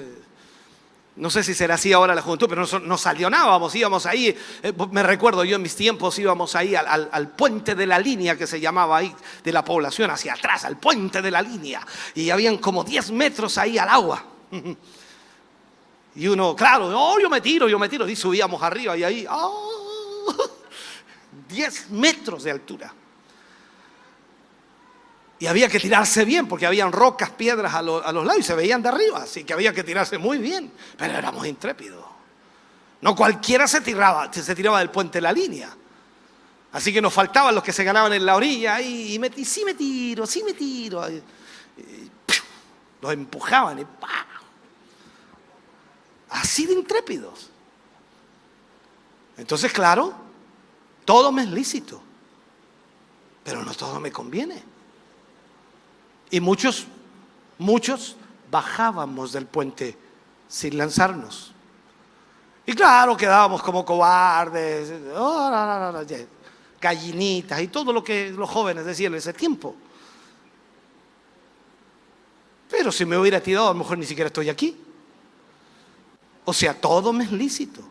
No sé si será así ahora la juventud, pero nos alionábamos, íbamos ahí. Me recuerdo yo en mis tiempos íbamos ahí al puente de la línea, que se llamaba ahí, de la población hacia atrás, al puente de la línea. Y habían como 10 metros ahí al agua. Y uno, claro, yo me tiro, y subíamos arriba y ahí, 10 metros de altura. Y había que tirarse bien, porque habían rocas, piedras a los lados y se veían de arriba, así que había que tirarse muy bien, pero éramos intrépidos. No cualquiera se tiraba del puente de la línea. Así que nos faltaban los que se ganaban en la orilla y sí me tiro. Los empujaban y ¡pah! Así de intrépidos. Entonces, claro, todo me es lícito, pero no todo me conviene. Y muchos bajábamos del puente sin lanzarnos. Y claro, quedábamos como cobardes, gallinitas y todo lo que los jóvenes decían en ese tiempo. Pero si me hubiera tirado, a lo mejor ni siquiera estoy aquí. O sea, todo me es lícito,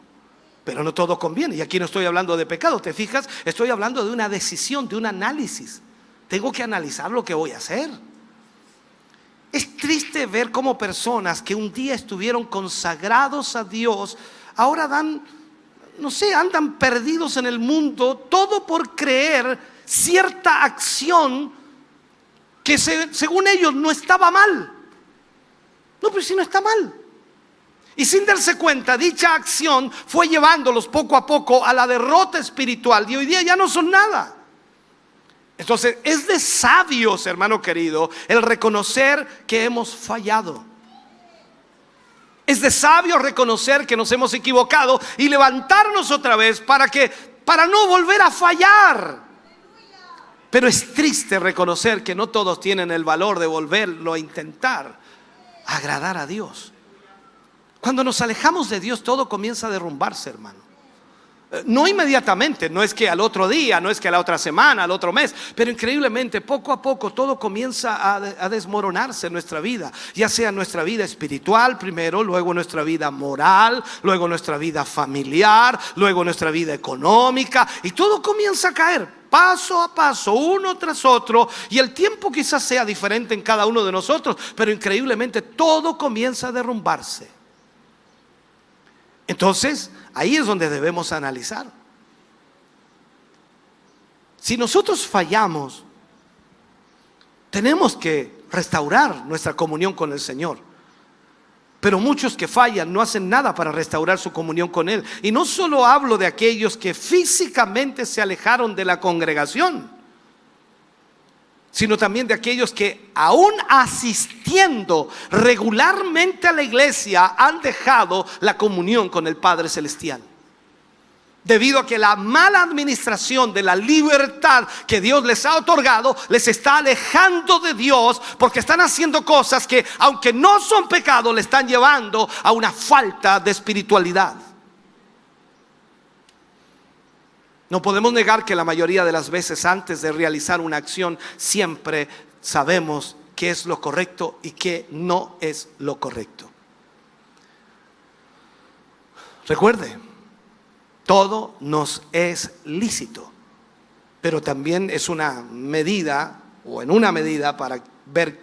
pero no todo conviene. Y aquí no estoy hablando de pecado, ¿te fijas? Estoy hablando de una decisión, de un análisis. Tengo que analizar lo que voy a hacer. Es triste ver cómo personas que un día estuvieron consagrados a Dios, ahora andan perdidos en el mundo, todo por creer cierta acción que según ellos no estaba mal. No, pero si no está mal. Y sin darse cuenta, dicha acción fue llevándolos poco a poco a la derrota espiritual, y hoy día ya no son nada. Entonces es de sabios, hermano querido, el reconocer que hemos fallado. Es de sabios reconocer que nos hemos equivocado y levantarnos otra vez para no volver a fallar. Pero es triste reconocer que no todos tienen el valor de volverlo a intentar, agradar a Dios. Cuando nos alejamos de Dios, todo comienza a derrumbarse, hermano. No inmediatamente, no es que al otro día, no es que a la otra semana, al otro mes, pero increíblemente, poco a poco, todo comienza a desmoronarse en nuestra vida. Ya sea nuestra vida espiritual primero, luego nuestra vida moral, luego nuestra vida familiar, luego nuestra vida económica, y todo comienza a caer paso a paso, uno tras otro, y el tiempo quizás sea diferente en cada uno de nosotros, pero increíblemente todo comienza a derrumbarse. Entonces, ahí es donde debemos analizar. Si nosotros fallamos, tenemos que restaurar nuestra comunión con el Señor. Pero muchos que fallan no hacen nada para restaurar su comunión con Él. Y no solo hablo de aquellos que físicamente se alejaron de la congregación, sino también de aquellos que aún asistiendo regularmente a la iglesia han dejado la comunión con el Padre Celestial. Debido a que la mala administración de la libertad que Dios les ha otorgado les está alejando de Dios, porque están haciendo cosas que, aunque no son pecado, le están llevando a una falta de espiritualidad. No podemos negar que la mayoría de las veces antes de realizar una acción siempre sabemos qué es lo correcto y qué no es lo correcto. Recuerde, todo nos es lícito, pero también es una medida, o en una medida, para ver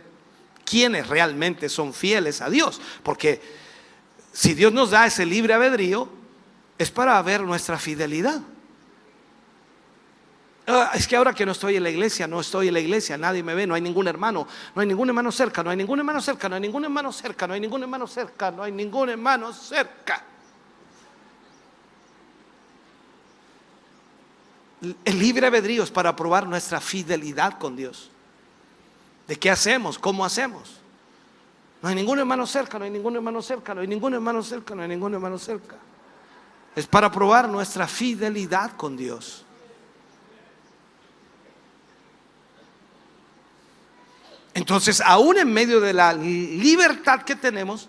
quiénes realmente son fieles a Dios. Porque si Dios nos da ese libre albedrío, es para ver nuestra fidelidad. Es que ahora que no estoy en la iglesia, nadie me ve, no hay ningún hermano cerca, no hay ningún hermano cerca, no hay ningún hermano cerca, no hay ningún hermano cerca, no hay ningún hermano cerca. El libre albedrío es para probar nuestra fidelidad con Dios. ¿De qué hacemos? ¿Cómo hacemos? No hay ningún hermano cerca, no hay ningún hermano cerca, no hay ningún hermano cerca, no hay ningún hermano cerca. Es para probar nuestra fidelidad con Dios. Entonces, aún en medio de la libertad que tenemos,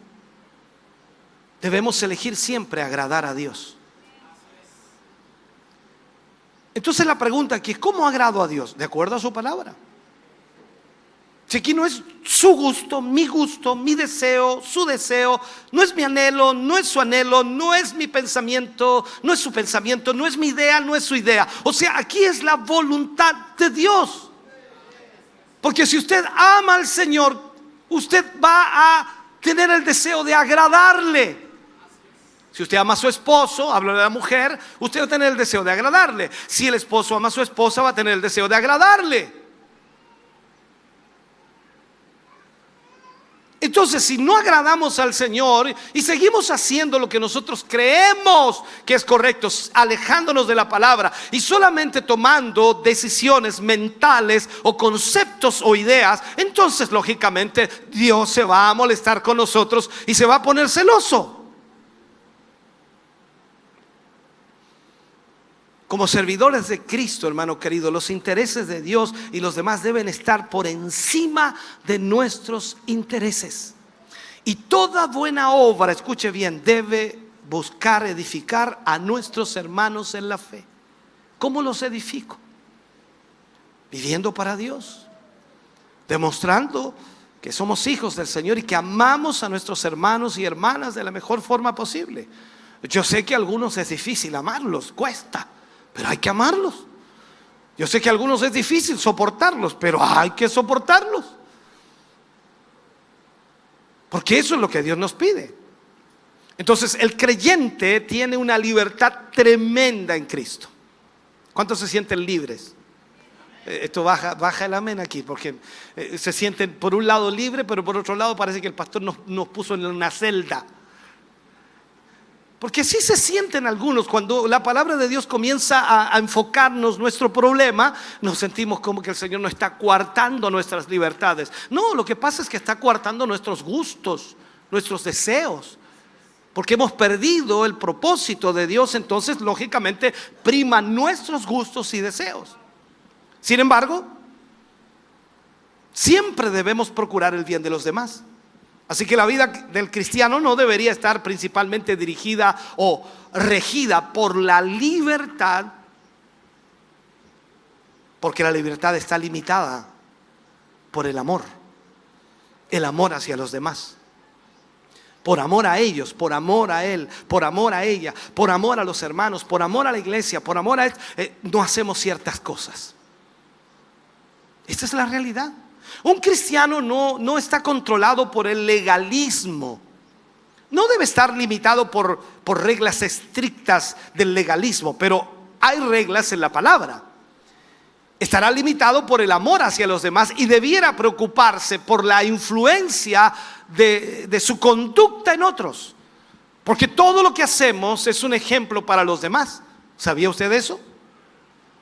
debemos elegir siempre agradar a Dios. Entonces la pregunta aquí es: ¿cómo agrado a Dios? De acuerdo a su palabra. Si aquí no es su gusto, mi deseo, su deseo, no es mi anhelo, no es su anhelo, no es mi pensamiento, no es su pensamiento, no es mi idea, no es su idea. O sea, aquí es la voluntad de Dios. Porque si usted ama al Señor, usted va a tener el deseo de agradarle. Si usted ama a su esposo, hablo de la mujer, usted va a tener el deseo de agradarle. Si el esposo ama a su esposa, va a tener el deseo de agradarle. Entonces, si no agradamos al Señor y seguimos haciendo lo que nosotros creemos que es correcto, alejándonos de la palabra y solamente tomando decisiones mentales o conceptos o ideas, entonces lógicamente Dios se va a molestar con nosotros y se va a poner celoso. Como servidores de Cristo, hermano querido, los intereses de Dios y los demás deben estar por encima de nuestros intereses. Y toda buena obra, escuche bien, debe buscar edificar a nuestros hermanos en la fe. ¿Cómo los edifico? Viviendo para Dios, demostrando que somos hijos del Señor y que amamos a nuestros hermanos y hermanas de la mejor forma posible. Yo sé que a algunos es difícil amarlos, cuesta, pero hay que amarlos. Yo sé que a algunos es difícil soportarlos, pero hay que soportarlos, porque eso es lo que Dios nos pide. Entonces el creyente tiene una libertad tremenda en Cristo. ¿Cuántos se sienten libres? Esto baja el amén aquí, porque se sienten por un lado libres, pero por otro lado parece que el pastor nos puso en una celda. Porque así se sienten algunos cuando la palabra de Dios comienza a enfocarnos nuestro problema. Nos sentimos como que el Señor nos está coartando nuestras libertades. No, lo que pasa es que está coartando nuestros gustos, nuestros deseos, porque hemos perdido el propósito de Dios. Entonces lógicamente priman nuestros gustos y deseos. Sin embargo, siempre debemos procurar el bien de los demás. Así que la vida del cristiano no debería estar principalmente dirigida o regida por la libertad, porque la libertad está limitada por el amor hacia los demás. Por amor a ellos, por amor a él, por amor a ella, por amor a los hermanos, por amor a la iglesia, por amor a no hacemos ciertas cosas. Esta es la realidad. Un cristiano no está controlado por el legalismo. No debe estar limitado por reglas estrictas del legalismo, pero hay reglas en la palabra. Estará limitado por el amor hacia los demás y debiera preocuparse por la influencia de su conducta en otros, porque todo lo que hacemos es un ejemplo para los demás. ¿Sabía usted eso?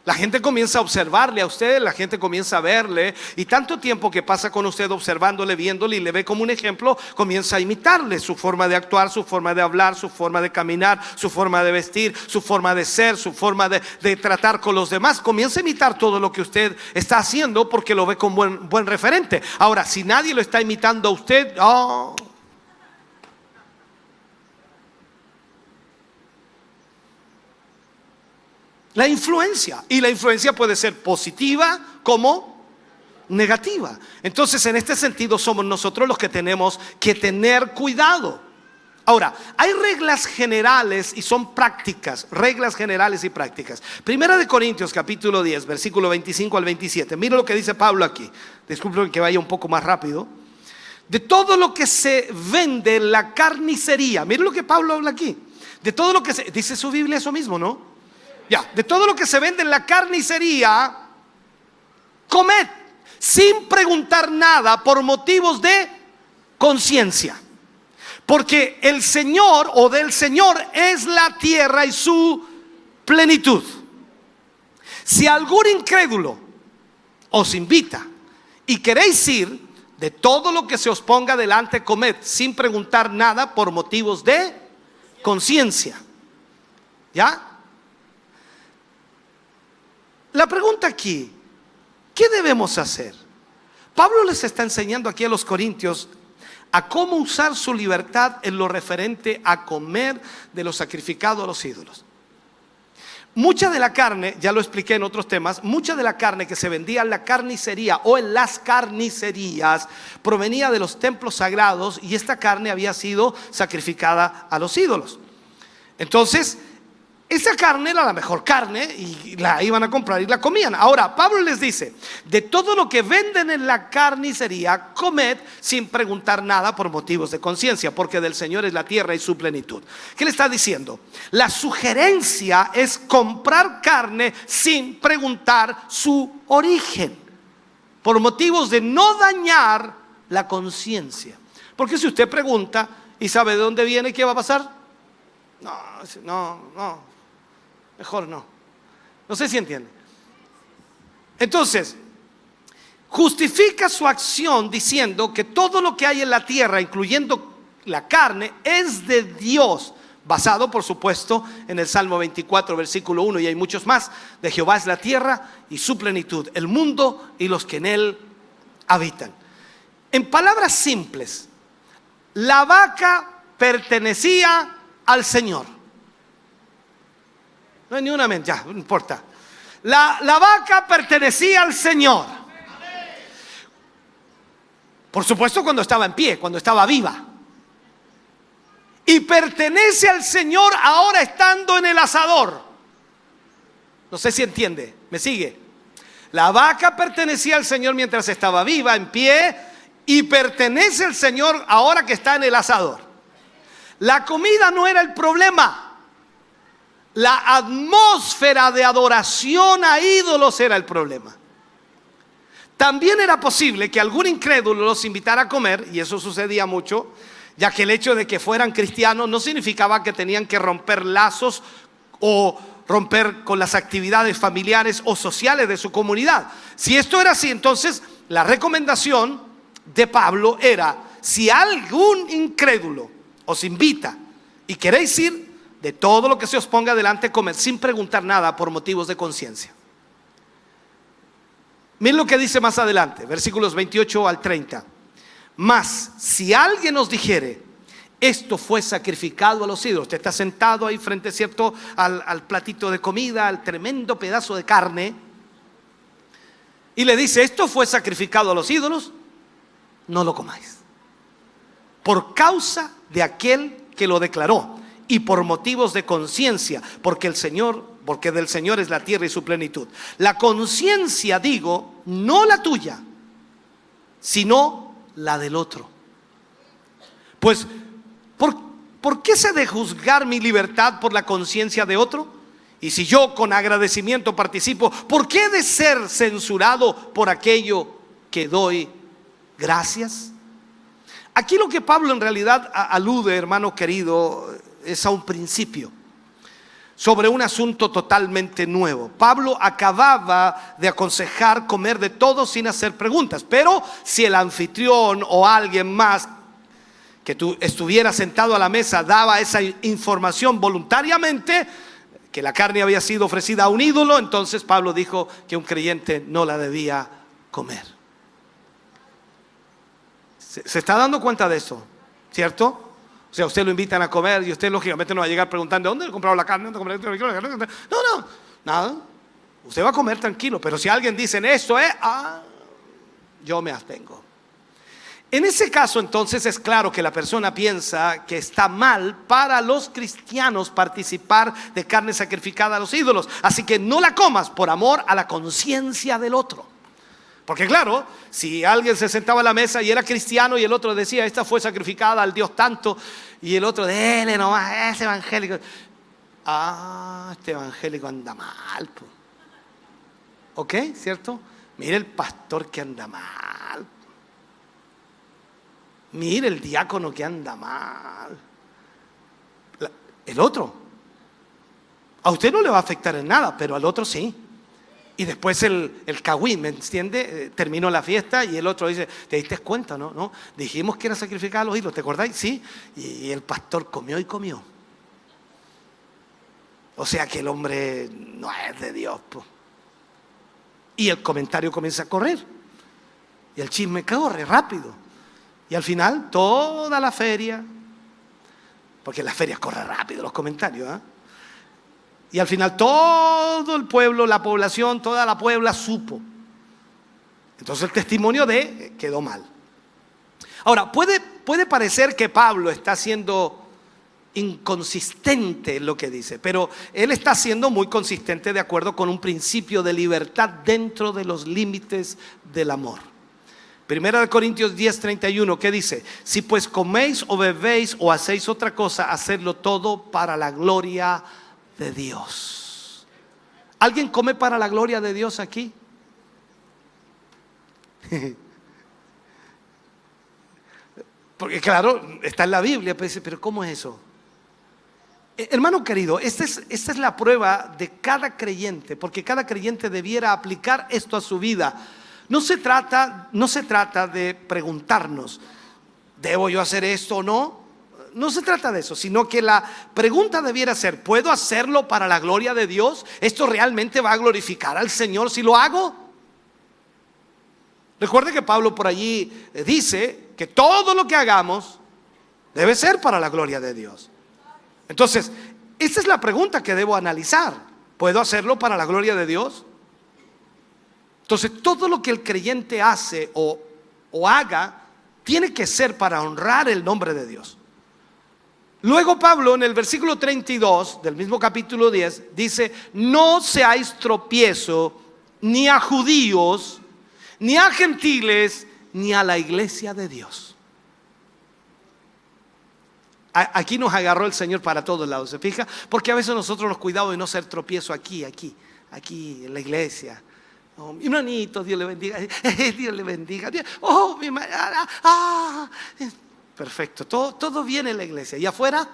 La gente comienza a observarle a usted, la gente comienza a verle, y tanto tiempo que pasa con usted observándole, viéndole y le ve como un ejemplo, comienza a imitarle su forma de actuar, su forma de hablar, su forma de caminar, su forma de vestir, su forma de ser, su forma de tratar con los demás. Comienza a imitar todo lo que usted está haciendo porque lo ve como buen referente. Ahora, si nadie lo está imitando a usted, la influencia puede ser positiva como negativa. Entonces, en este sentido, somos nosotros los que tenemos que tener cuidado. Ahora, hay reglas generales y son prácticas, reglas generales y prácticas. Primera de Corintios capítulo 10, versículo 25 al 27. Mira lo que dice Pablo aquí. Disculpen que vaya un poco más rápido. De todo lo que se vende en la carnicería. Mira lo que Pablo habla aquí. De todo lo que se... Dice su Biblia eso mismo, ¿no? Ya, de todo lo que se vende en la carnicería, comed sin preguntar nada por motivos de conciencia. Porque el Señor o del Señor es la tierra y su plenitud. Si algún incrédulo os invita y queréis ir, de todo lo que se os ponga delante comed sin preguntar nada por motivos de conciencia. ¿Ya? La pregunta aquí, ¿qué debemos hacer? Pablo les está enseñando aquí a los corintios a cómo usar su libertad en lo referente a comer de lo sacrificado a los ídolos. Mucha de la carne, ya lo expliqué en otros temas, mucha de la carne que se vendía en la carnicería o en las carnicerías provenía de los templos sagrados, y esta carne había sido sacrificada a los ídolos. Entonces, esa carne era la mejor carne y la iban a comprar y la comían. Ahora, Pablo les dice, de todo lo que venden en la carnicería, comed sin preguntar nada por motivos de conciencia, porque del Señor es la tierra y su plenitud. ¿Qué le está diciendo? La sugerencia es comprar carne sin preguntar su origen, por motivos de no dañar la conciencia. Porque si usted pregunta y sabe de dónde viene, ¿qué va a pasar? No. Mejor no. No sé si entiende. Entonces, justifica su acción diciendo que todo lo que hay en la tierra, incluyendo la carne, es de Dios. Basado, por supuesto, en el Salmo 24, versículo 1, y hay muchos más. De Jehová es la tierra y su plenitud, el mundo y los que en él habitan. En palabras simples, la vaca pertenecía al Señor. No hay ni una mente, ya, no importa. La vaca pertenecía al Señor. Por supuesto, cuando estaba en pie, cuando estaba viva. Y pertenece al Señor ahora estando en el asador. No sé si entiende, ¿me sigue? La vaca pertenecía al Señor mientras estaba viva, en pie, y pertenece al Señor ahora que está en el asador. La comida no era el problema. La atmósfera de adoración a ídolos era el problema. También era posible que algún incrédulo los invitara a comer, y eso sucedía mucho, ya que el hecho de que fueran cristianos no significaba que tenían que romper lazos o romper con las actividades familiares o sociales de su comunidad. Si esto era así, entonces la recomendación de Pablo era: si algún incrédulo os invita y queréis ir, de todo lo que se os ponga delante comer sin preguntar nada por motivos de conciencia. Miren lo que dice más adelante, versículos 28 al 30. Mas si alguien os dijere, esto fue sacrificado a los ídolos. Usted está sentado ahí frente, ¿cierto?, al platito de comida, al tremendo pedazo de carne, y le dice, esto fue sacrificado a los ídolos, no lo comáis, por causa de aquel que lo declaró, y por motivos de conciencia, porque del Señor es la tierra y su plenitud. La conciencia, digo, no la tuya, sino la del otro. Pues, ¿por qué se ha de juzgar mi libertad por la conciencia de otro? Y si yo con agradecimiento participo, ¿por qué he de ser censurado por aquello que doy gracias? Aquí lo que Pablo en realidad alude, hermano querido, es a un principio sobre un asunto totalmente nuevo. Pablo acababa de aconsejar comer de todo sin hacer preguntas, pero si el anfitrión o alguien más que estuviera sentado a la mesa daba esa información voluntariamente, que la carne había sido ofrecida a un ídolo, entonces Pablo dijo que un creyente no la debía comer. ¿Se está dando cuenta de eso? ¿Cierto? O sea, usted lo invitan a comer y usted lógicamente no va a llegar preguntando ¿dónde he comprado la carne? No, nada. Usted va a comer tranquilo, pero si alguien dice esto yo me abstengo. En ese caso, entonces, es claro que la persona piensa que está mal para los cristianos participar de carne sacrificada a los ídolos. Así que no la comas por amor a la conciencia del otro. Porque claro, si alguien se sentaba a la mesa y era cristiano y el otro decía, esta fue sacrificada al Dios tanto, y el otro, dele nomás, es evangélico. este evangélico anda mal, po. ¿Ok? ¿Cierto? Mire el pastor que anda mal. Mire el diácono que anda mal. El otro. A usted no le va a afectar en nada, pero al otro sí. Y después el cagüí, ¿me entiende? Terminó la fiesta y el otro dice, ¿te diste cuenta, no? ¿No? Dijimos que era sacrificar a los ídolos, ¿te acordáis? Sí. Y el pastor comió y comió. O sea que el hombre no es de Dios, pues. Y el comentario comienza a correr. Y el chisme corre rápido. Y al final toda la feria, porque en las ferias corre rápido los comentarios, ¿eh? Y al final todo el pueblo, la población, toda la Puebla supo. Entonces el testimonio quedó mal. Ahora, puede parecer que Pablo está siendo inconsistente en lo que dice, pero él está siendo muy consistente de acuerdo con un principio de libertad dentro de los límites del amor. Primera de Corintios 10:31, ¿qué dice? Si pues coméis o bebéis o hacéis otra cosa, hacedlo todo para la gloria de Dios. ¿Alguien come para la gloria de Dios aquí? Porque claro, está en la Biblia, pero ¿cómo es eso? Hermano querido, esta es la prueba de cada creyente, porque cada creyente debiera aplicar esto a su vida. No se trata de preguntarnos, ¿debo yo hacer esto o no? No se trata de eso, sino que la pregunta debiera ser, ¿puedo hacerlo para la gloria de Dios? ¿Esto realmente va a glorificar al Señor si lo hago? Recuerde que Pablo por allí dice que todo lo que hagamos debe ser para la gloria de Dios. Entonces, esta es la pregunta que debo analizar. ¿Puedo hacerlo para la gloria de Dios? Entonces, todo lo que el creyente hace o haga tiene que ser para honrar el nombre de Dios. Luego Pablo en el versículo 32 del mismo capítulo 10 dice, no seáis tropiezo ni a judíos, ni a gentiles, ni a la iglesia de Dios. Aquí nos agarró el Señor para todos lados, ¿se fija? Porque a veces nosotros nos cuidamos de no ser tropiezo aquí en la iglesia. Oh, mi hermanito, Dios le bendiga. Dios le bendiga. Oh, mi madre. Perfecto, todo viene en la iglesia. ¿Y afuera?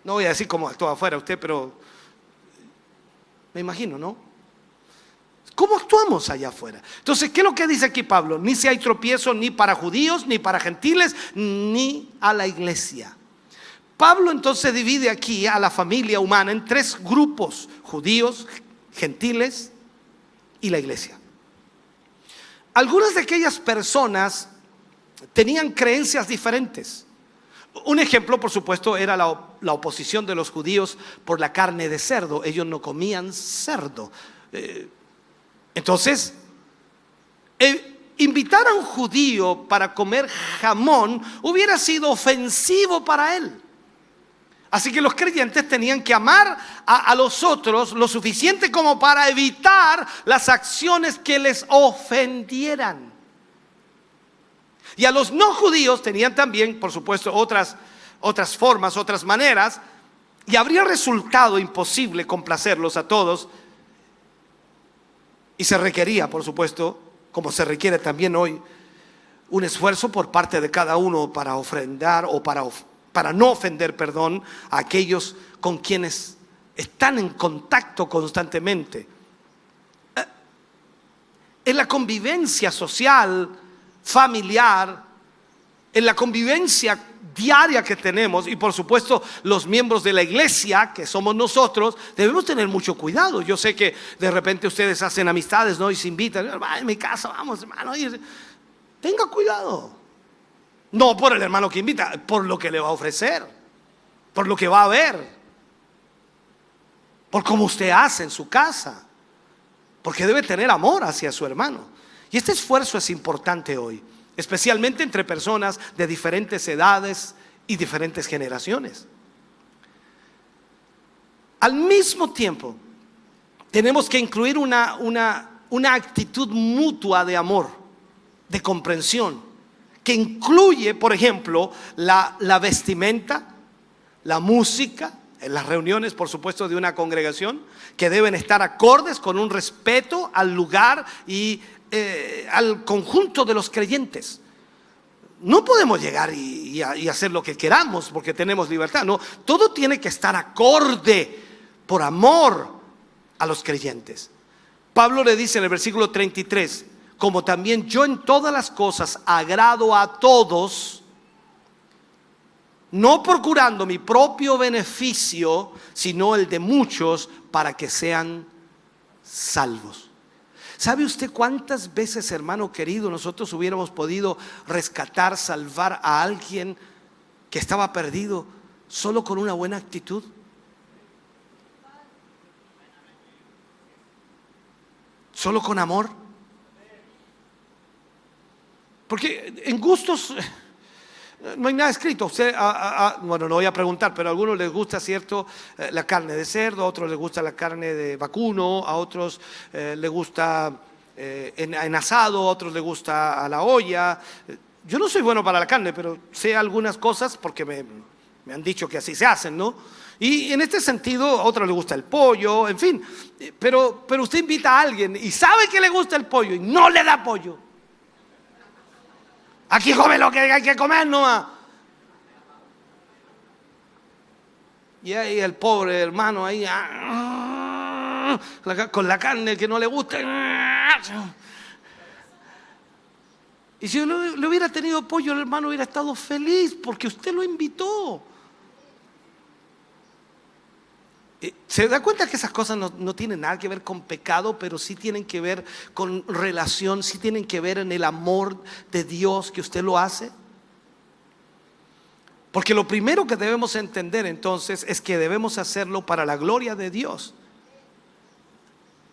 No voy a decir cómo actúa afuera usted, pero me imagino, ¿no? ¿Cómo actuamos allá afuera? Entonces, ¿qué es lo que dice aquí Pablo? Ni si hay tropiezo ni para judíos, ni para gentiles, ni a la iglesia. Pablo entonces divide aquí a la familia humana en tres grupos: judíos, gentiles y la iglesia. Algunas de aquellas personas tenían creencias diferentes. Un ejemplo, por supuesto, era la oposición de los judíos por la carne de cerdo. Ellos no comían cerdo. Entonces, invitar a un judío para comer jamón hubiera sido ofensivo para él. Así que los creyentes tenían que amar a los otros lo suficiente como para evitar las acciones que les ofendieran. Y a los no judíos tenían también, por supuesto, otras formas, otras maneras, y habría resultado imposible complacerlos a todos. Y se requería, por supuesto, como se requiere también hoy, un esfuerzo por parte de cada uno para ofrendar o para no ofender, a aquellos con quienes están en contacto constantemente. En la convivencia social, familiar, en la convivencia diaria que tenemos, y por supuesto los miembros de la iglesia que somos nosotros, debemos tener mucho cuidado. Yo sé que de repente ustedes hacen amistades, ¿no? Y se invitan, en mi casa, vamos hermano, tenga cuidado. No por el hermano que invita, por lo que le va a ofrecer, por lo que va a ver, por cómo usted hace en su casa, porque debe tener amor hacia su hermano. Y este esfuerzo es importante hoy, especialmente entre personas de diferentes edades y diferentes generaciones. Al mismo tiempo, tenemos que incluir una actitud mutua de amor, de comprensión, que incluye, por ejemplo, la vestimenta, la música, en las reuniones, por supuesto, de una congregación, que deben estar acordes con un respeto al lugar y al conjunto de los creyentes. No podemos llegar y hacer lo que queramos porque tenemos libertad. No, todo tiene que estar acorde por amor a los creyentes. Pablo le dice en el versículo 33, como también yo en todas las cosas agrado a todos, no procurando mi propio beneficio, sino el de muchos, para que sean salvos. ¿Sabe usted cuántas veces, hermano querido, nosotros hubiéramos podido rescatar, salvar a alguien que estaba perdido solo con una buena actitud? Solo con amor. Porque en gustos no hay nada escrito. Usted, bueno, no voy a preguntar, pero a algunos les gusta, ¿cierto?, la carne de cerdo, a otros les gusta la carne de vacuno, a otros les gusta en asado, a otros les gusta a la olla. Yo no soy bueno para la carne, pero sé algunas cosas porque me han dicho que así se hacen, ¿no? Y en este sentido, a otros les gusta el pollo, en fin. Pero usted invita a alguien y sabe que le gusta el pollo y no le da pollo. Aquí come lo que hay que comer nomás. Y ahí el pobre hermano ahí con la carne que no le gusta. Y si le hubiera tenido pollo, el hermano hubiera estado feliz porque usted lo invitó. ¿Se da cuenta que esas cosas no tienen nada que ver con pecado, pero sí tienen que ver con relación, sí tienen que ver en el amor de Dios que usted lo hace? Porque lo primero que debemos entender entonces es que debemos hacerlo para la gloria de Dios.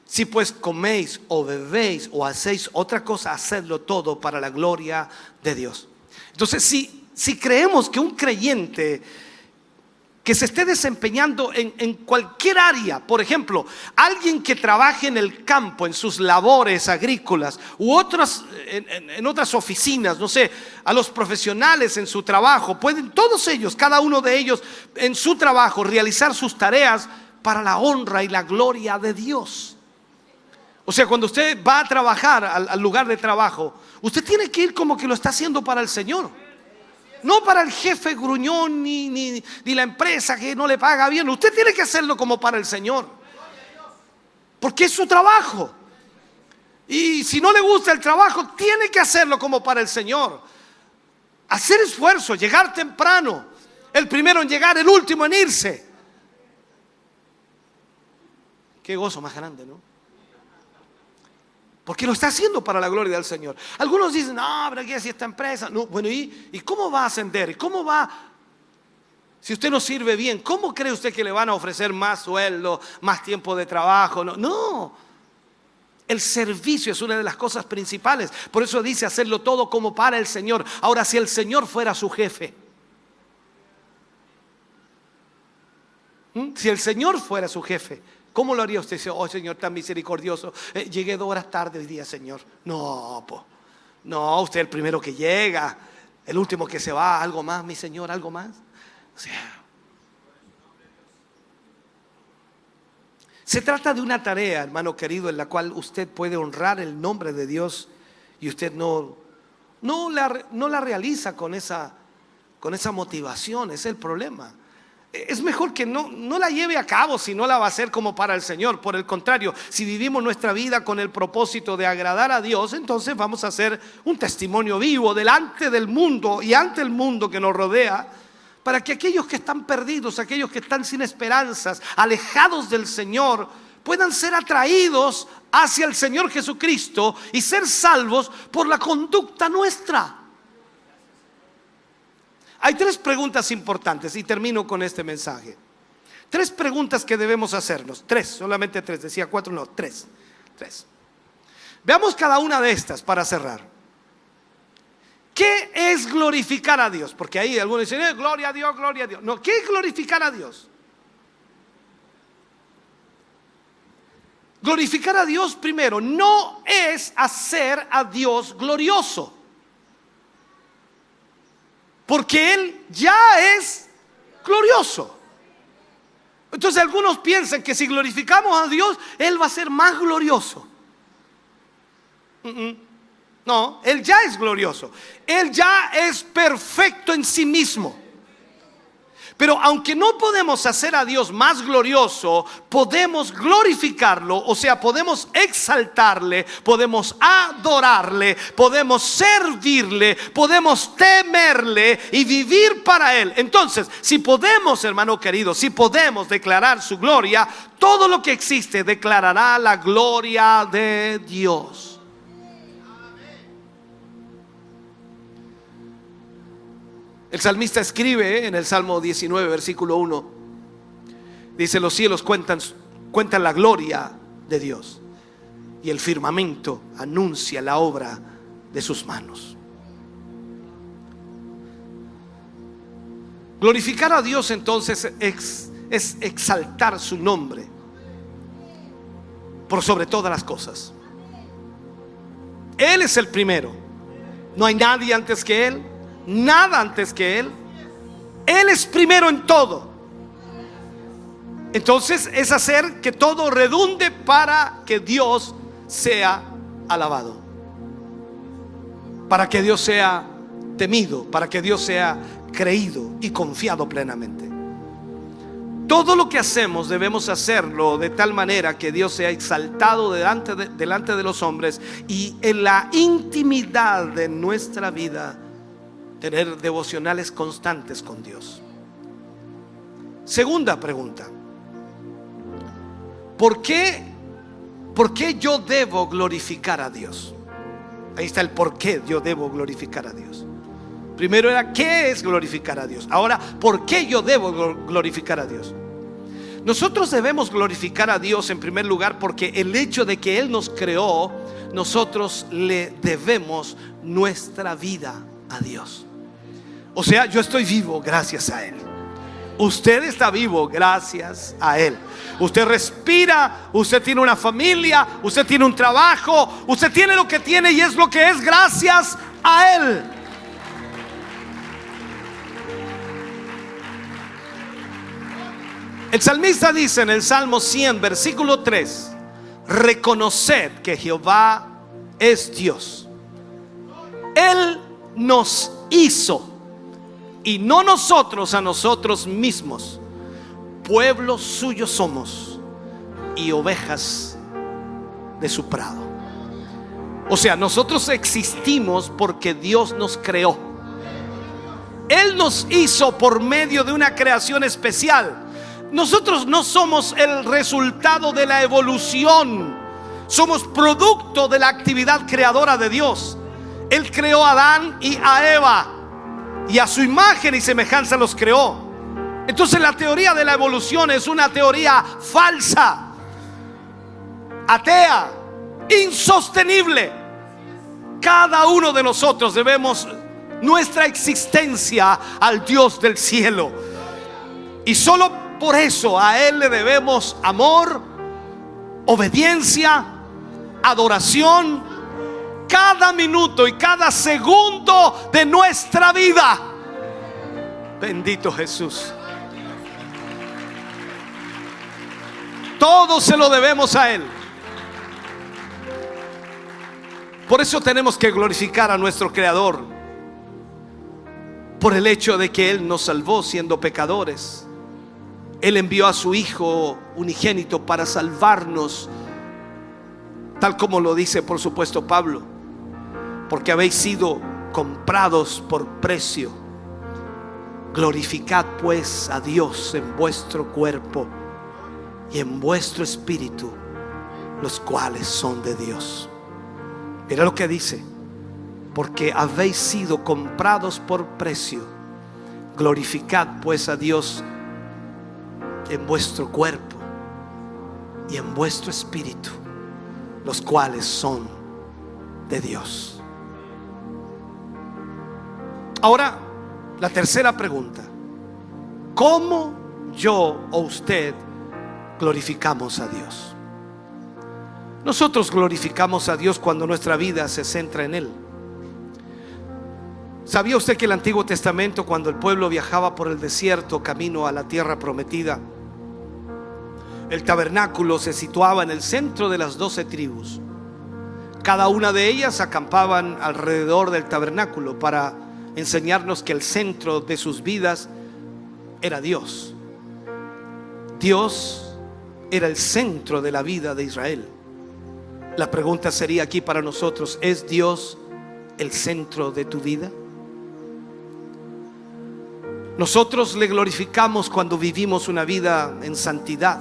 Si pues coméis o bebéis o hacéis otra cosa, hacedlo todo para la gloria de Dios. Entonces, si creemos que un creyente que se esté desempeñando en cualquier área, por ejemplo, alguien que trabaje en el campo, en sus labores agrícolas, u otras, en otras oficinas, no sé, a los profesionales en su trabajo, pueden todos ellos, cada uno de ellos en su trabajo, realizar sus tareas para la honra y la gloria de Dios. O sea, cuando usted va a trabajar al lugar de trabajo, usted tiene que ir como que lo está haciendo para el Señor. No para el jefe gruñón ni la empresa que no le paga bien. Usted tiene que hacerlo como para el Señor, porque es su trabajo. Y si no le gusta el trabajo, tiene que hacerlo como para el Señor. Hacer esfuerzo, llegar temprano, el primero en llegar, el último en irse. Qué gozo más grande, ¿no? Porque lo está haciendo para la gloria del Señor. Algunos dicen, no, pero aquí así esta empresa. No, bueno, ¿y cómo va a ascender? ¿Y cómo va? Si usted no sirve bien, ¿cómo cree usted que le van a ofrecer más sueldo, más tiempo de trabajo? No. El servicio es una de las cosas principales. Por eso dice hacerlo todo como para el Señor. Ahora, si el Señor fuera su jefe, si el Señor fuera su jefe, ¿cómo lo haría usted? Dice, oh Señor, tan misericordioso, llegué 2 horas tarde hoy día, Señor. No, usted es el primero que llega, el último que se va. Algo más, mi Señor, algo más. O sea, se trata de una tarea, hermano querido, en la cual usted puede honrar el nombre de Dios y usted no la realiza con esa motivación. Ese es el problema. Es mejor que no la lleve a cabo si no la va a hacer como para el Señor. Por el contrario, si vivimos nuestra vida con el propósito de agradar a Dios, entonces vamos a ser un testimonio vivo delante del mundo y ante el mundo que nos rodea, para que aquellos que están perdidos, aquellos que están sin esperanzas, alejados del Señor, puedan ser atraídos hacia el Señor Jesucristo y ser salvos por la conducta nuestra. Hay 3 preguntas importantes y termino con este mensaje. 3 preguntas que debemos hacernos. 3, solamente 3. Decía 4, no, 3. Veamos cada una de estas para cerrar. ¿Qué es glorificar a Dios? Porque ahí algunos dicen, gloria a Dios, gloria a Dios. No, ¿qué es glorificar a Dios? Glorificar a Dios, primero, no es hacer a Dios glorioso, porque Él ya es glorioso. Entonces algunos piensan que si glorificamos a Dios, Él va a ser más glorioso. No, Él ya es glorioso. Él ya es perfecto en sí mismo. Pero aunque no podemos hacer a Dios más glorioso, podemos glorificarlo, o sea, podemos exaltarle, podemos adorarle, podemos servirle, podemos temerle y vivir para Él. Entonces, si podemos, hermano querido, si podemos declarar su gloria, todo lo que existe declarará la gloria de Dios. El salmista escribe en el Salmo 19, versículo 1, dice: los cielos cuentan la gloria de Dios, y el firmamento anuncia la obra de sus manos. Glorificar a Dios entonces es exaltar su nombre por sobre todas las cosas. Él es el primero, no hay nadie antes que Él, nada antes que Él. Él es primero en todo. Entonces es hacer que todo redunde para que Dios sea alabado, para que Dios sea temido, para que Dios sea creído y confiado plenamente. Todo lo que hacemos debemos hacerlo de tal manera que Dios sea exaltado delante de los hombres, y en la intimidad de nuestra vida tener devocionales constantes con Dios. Segunda pregunta: ¿por qué yo debo glorificar a Dios? Ahí está el por qué yo debo glorificar a Dios. Primero era ¿qué es glorificar a Dios? Ahora, ¿por qué yo debo glorificar a Dios? Nosotros debemos glorificar a Dios en primer lugar porque el hecho de que Él nos creó, nosotros le debemos nuestra vida a Dios. O sea, yo estoy vivo gracias a Él. Usted está vivo gracias a Él. Usted respira, usted tiene una familia, usted tiene un trabajo, usted tiene lo que tiene y es lo que es gracias a Él. El salmista dice en el Salmo 100, versículo 3: reconoced que Jehová es Dios. Él nos hizo, y no nosotros a nosotros mismos. Pueblo suyo somos y ovejas de su prado. O sea, nosotros existimos porque Dios nos creó. Él nos hizo por medio de una creación especial. Nosotros no somos el resultado de la evolución, somos producto de la actividad creadora de Dios. Él creó a Adán y a Eva, y a su imagen y semejanza los creó. Entonces la teoría de la evolución es una teoría falsa, atea, insostenible. Cada uno de nosotros debemos nuestra existencia al Dios del cielo, y solo por eso a Él le debemos amor, obediencia, adoración, cada minuto y cada segundo de nuestra vida. Bendito Jesús. Todo se lo debemos a Él. Por eso tenemos que glorificar a nuestro Creador, por el hecho de que Él nos salvó siendo pecadores. Él envió a su Hijo unigénito para salvarnos, tal como lo dice por supuesto Pablo: porque habéis sido comprados por precio. Glorificad pues a Dios en vuestro cuerpo y en vuestro espíritu, los cuales son de Dios. Mira lo que dice: porque habéis sido comprados por precio. Glorificad pues a Dios en vuestro cuerpo y en vuestro espíritu, los cuales son de Dios. Ahora, la tercera pregunta: ¿cómo yo o usted glorificamos a Dios? Nosotros glorificamos a Dios cuando nuestra vida se centra en Él. ¿Sabía usted que el Antiguo Testamento, cuando el pueblo viajaba por el desierto camino a la tierra prometida, el tabernáculo se situaba en el centro de las 12 tribus? Cada una de ellas acampaban alrededor del tabernáculo para enseñarnos que el centro de sus vidas era Dios. Dios era el centro de la vida de Israel. La pregunta sería aquí para nosotros: ¿es Dios el centro de tu vida? Nosotros le glorificamos cuando vivimos una vida en santidad.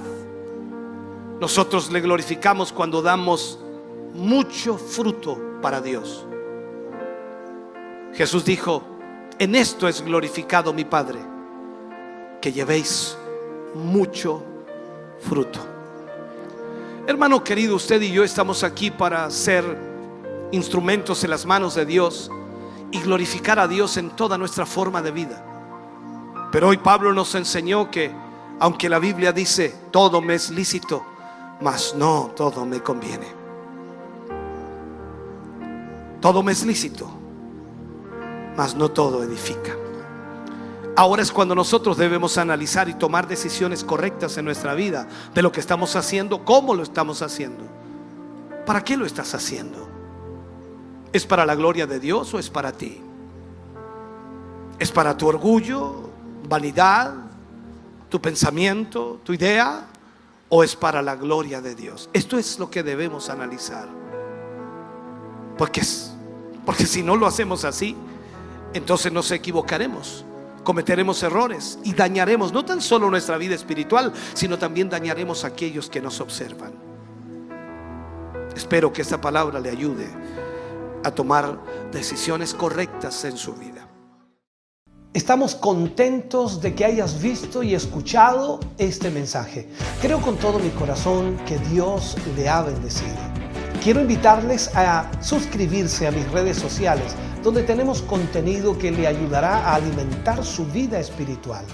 Nosotros le glorificamos cuando damos mucho fruto para Dios. Jesús dijo: en esto es glorificado mi Padre, que llevéis mucho fruto. Hermano querido, usted y yo estamos aquí para ser instrumentos en las manos de Dios y glorificar a Dios en toda nuestra forma de vida. Pero hoy Pablo nos enseñó que aunque la Biblia dice todo me es lícito, mas no todo me conviene. Todo me es lícito, mas no todo edifica. Ahora es cuando nosotros debemos analizar y tomar decisiones correctas en nuestra vida de lo que estamos haciendo, cómo lo estamos haciendo, para qué lo estás haciendo. ¿Es para la gloria de Dios o es para ti? ¿Es para tu orgullo, vanidad, tu pensamiento, tu idea, o es para la gloria de Dios? Esto es lo que debemos analizar. Porque si no lo hacemos así, entonces nos equivocaremos, cometeremos errores y dañaremos no tan solo nuestra vida espiritual, sino también dañaremos a aquellos que nos observan. Espero que esta palabra le ayude a tomar decisiones correctas en su vida. Estamos contentos de que hayas visto y escuchado este mensaje. Creo con todo mi corazón que Dios le ha bendecido. Quiero invitarles a suscribirse a mis redes sociales, donde tenemos contenido que le ayudará a alimentar su vida espiritual.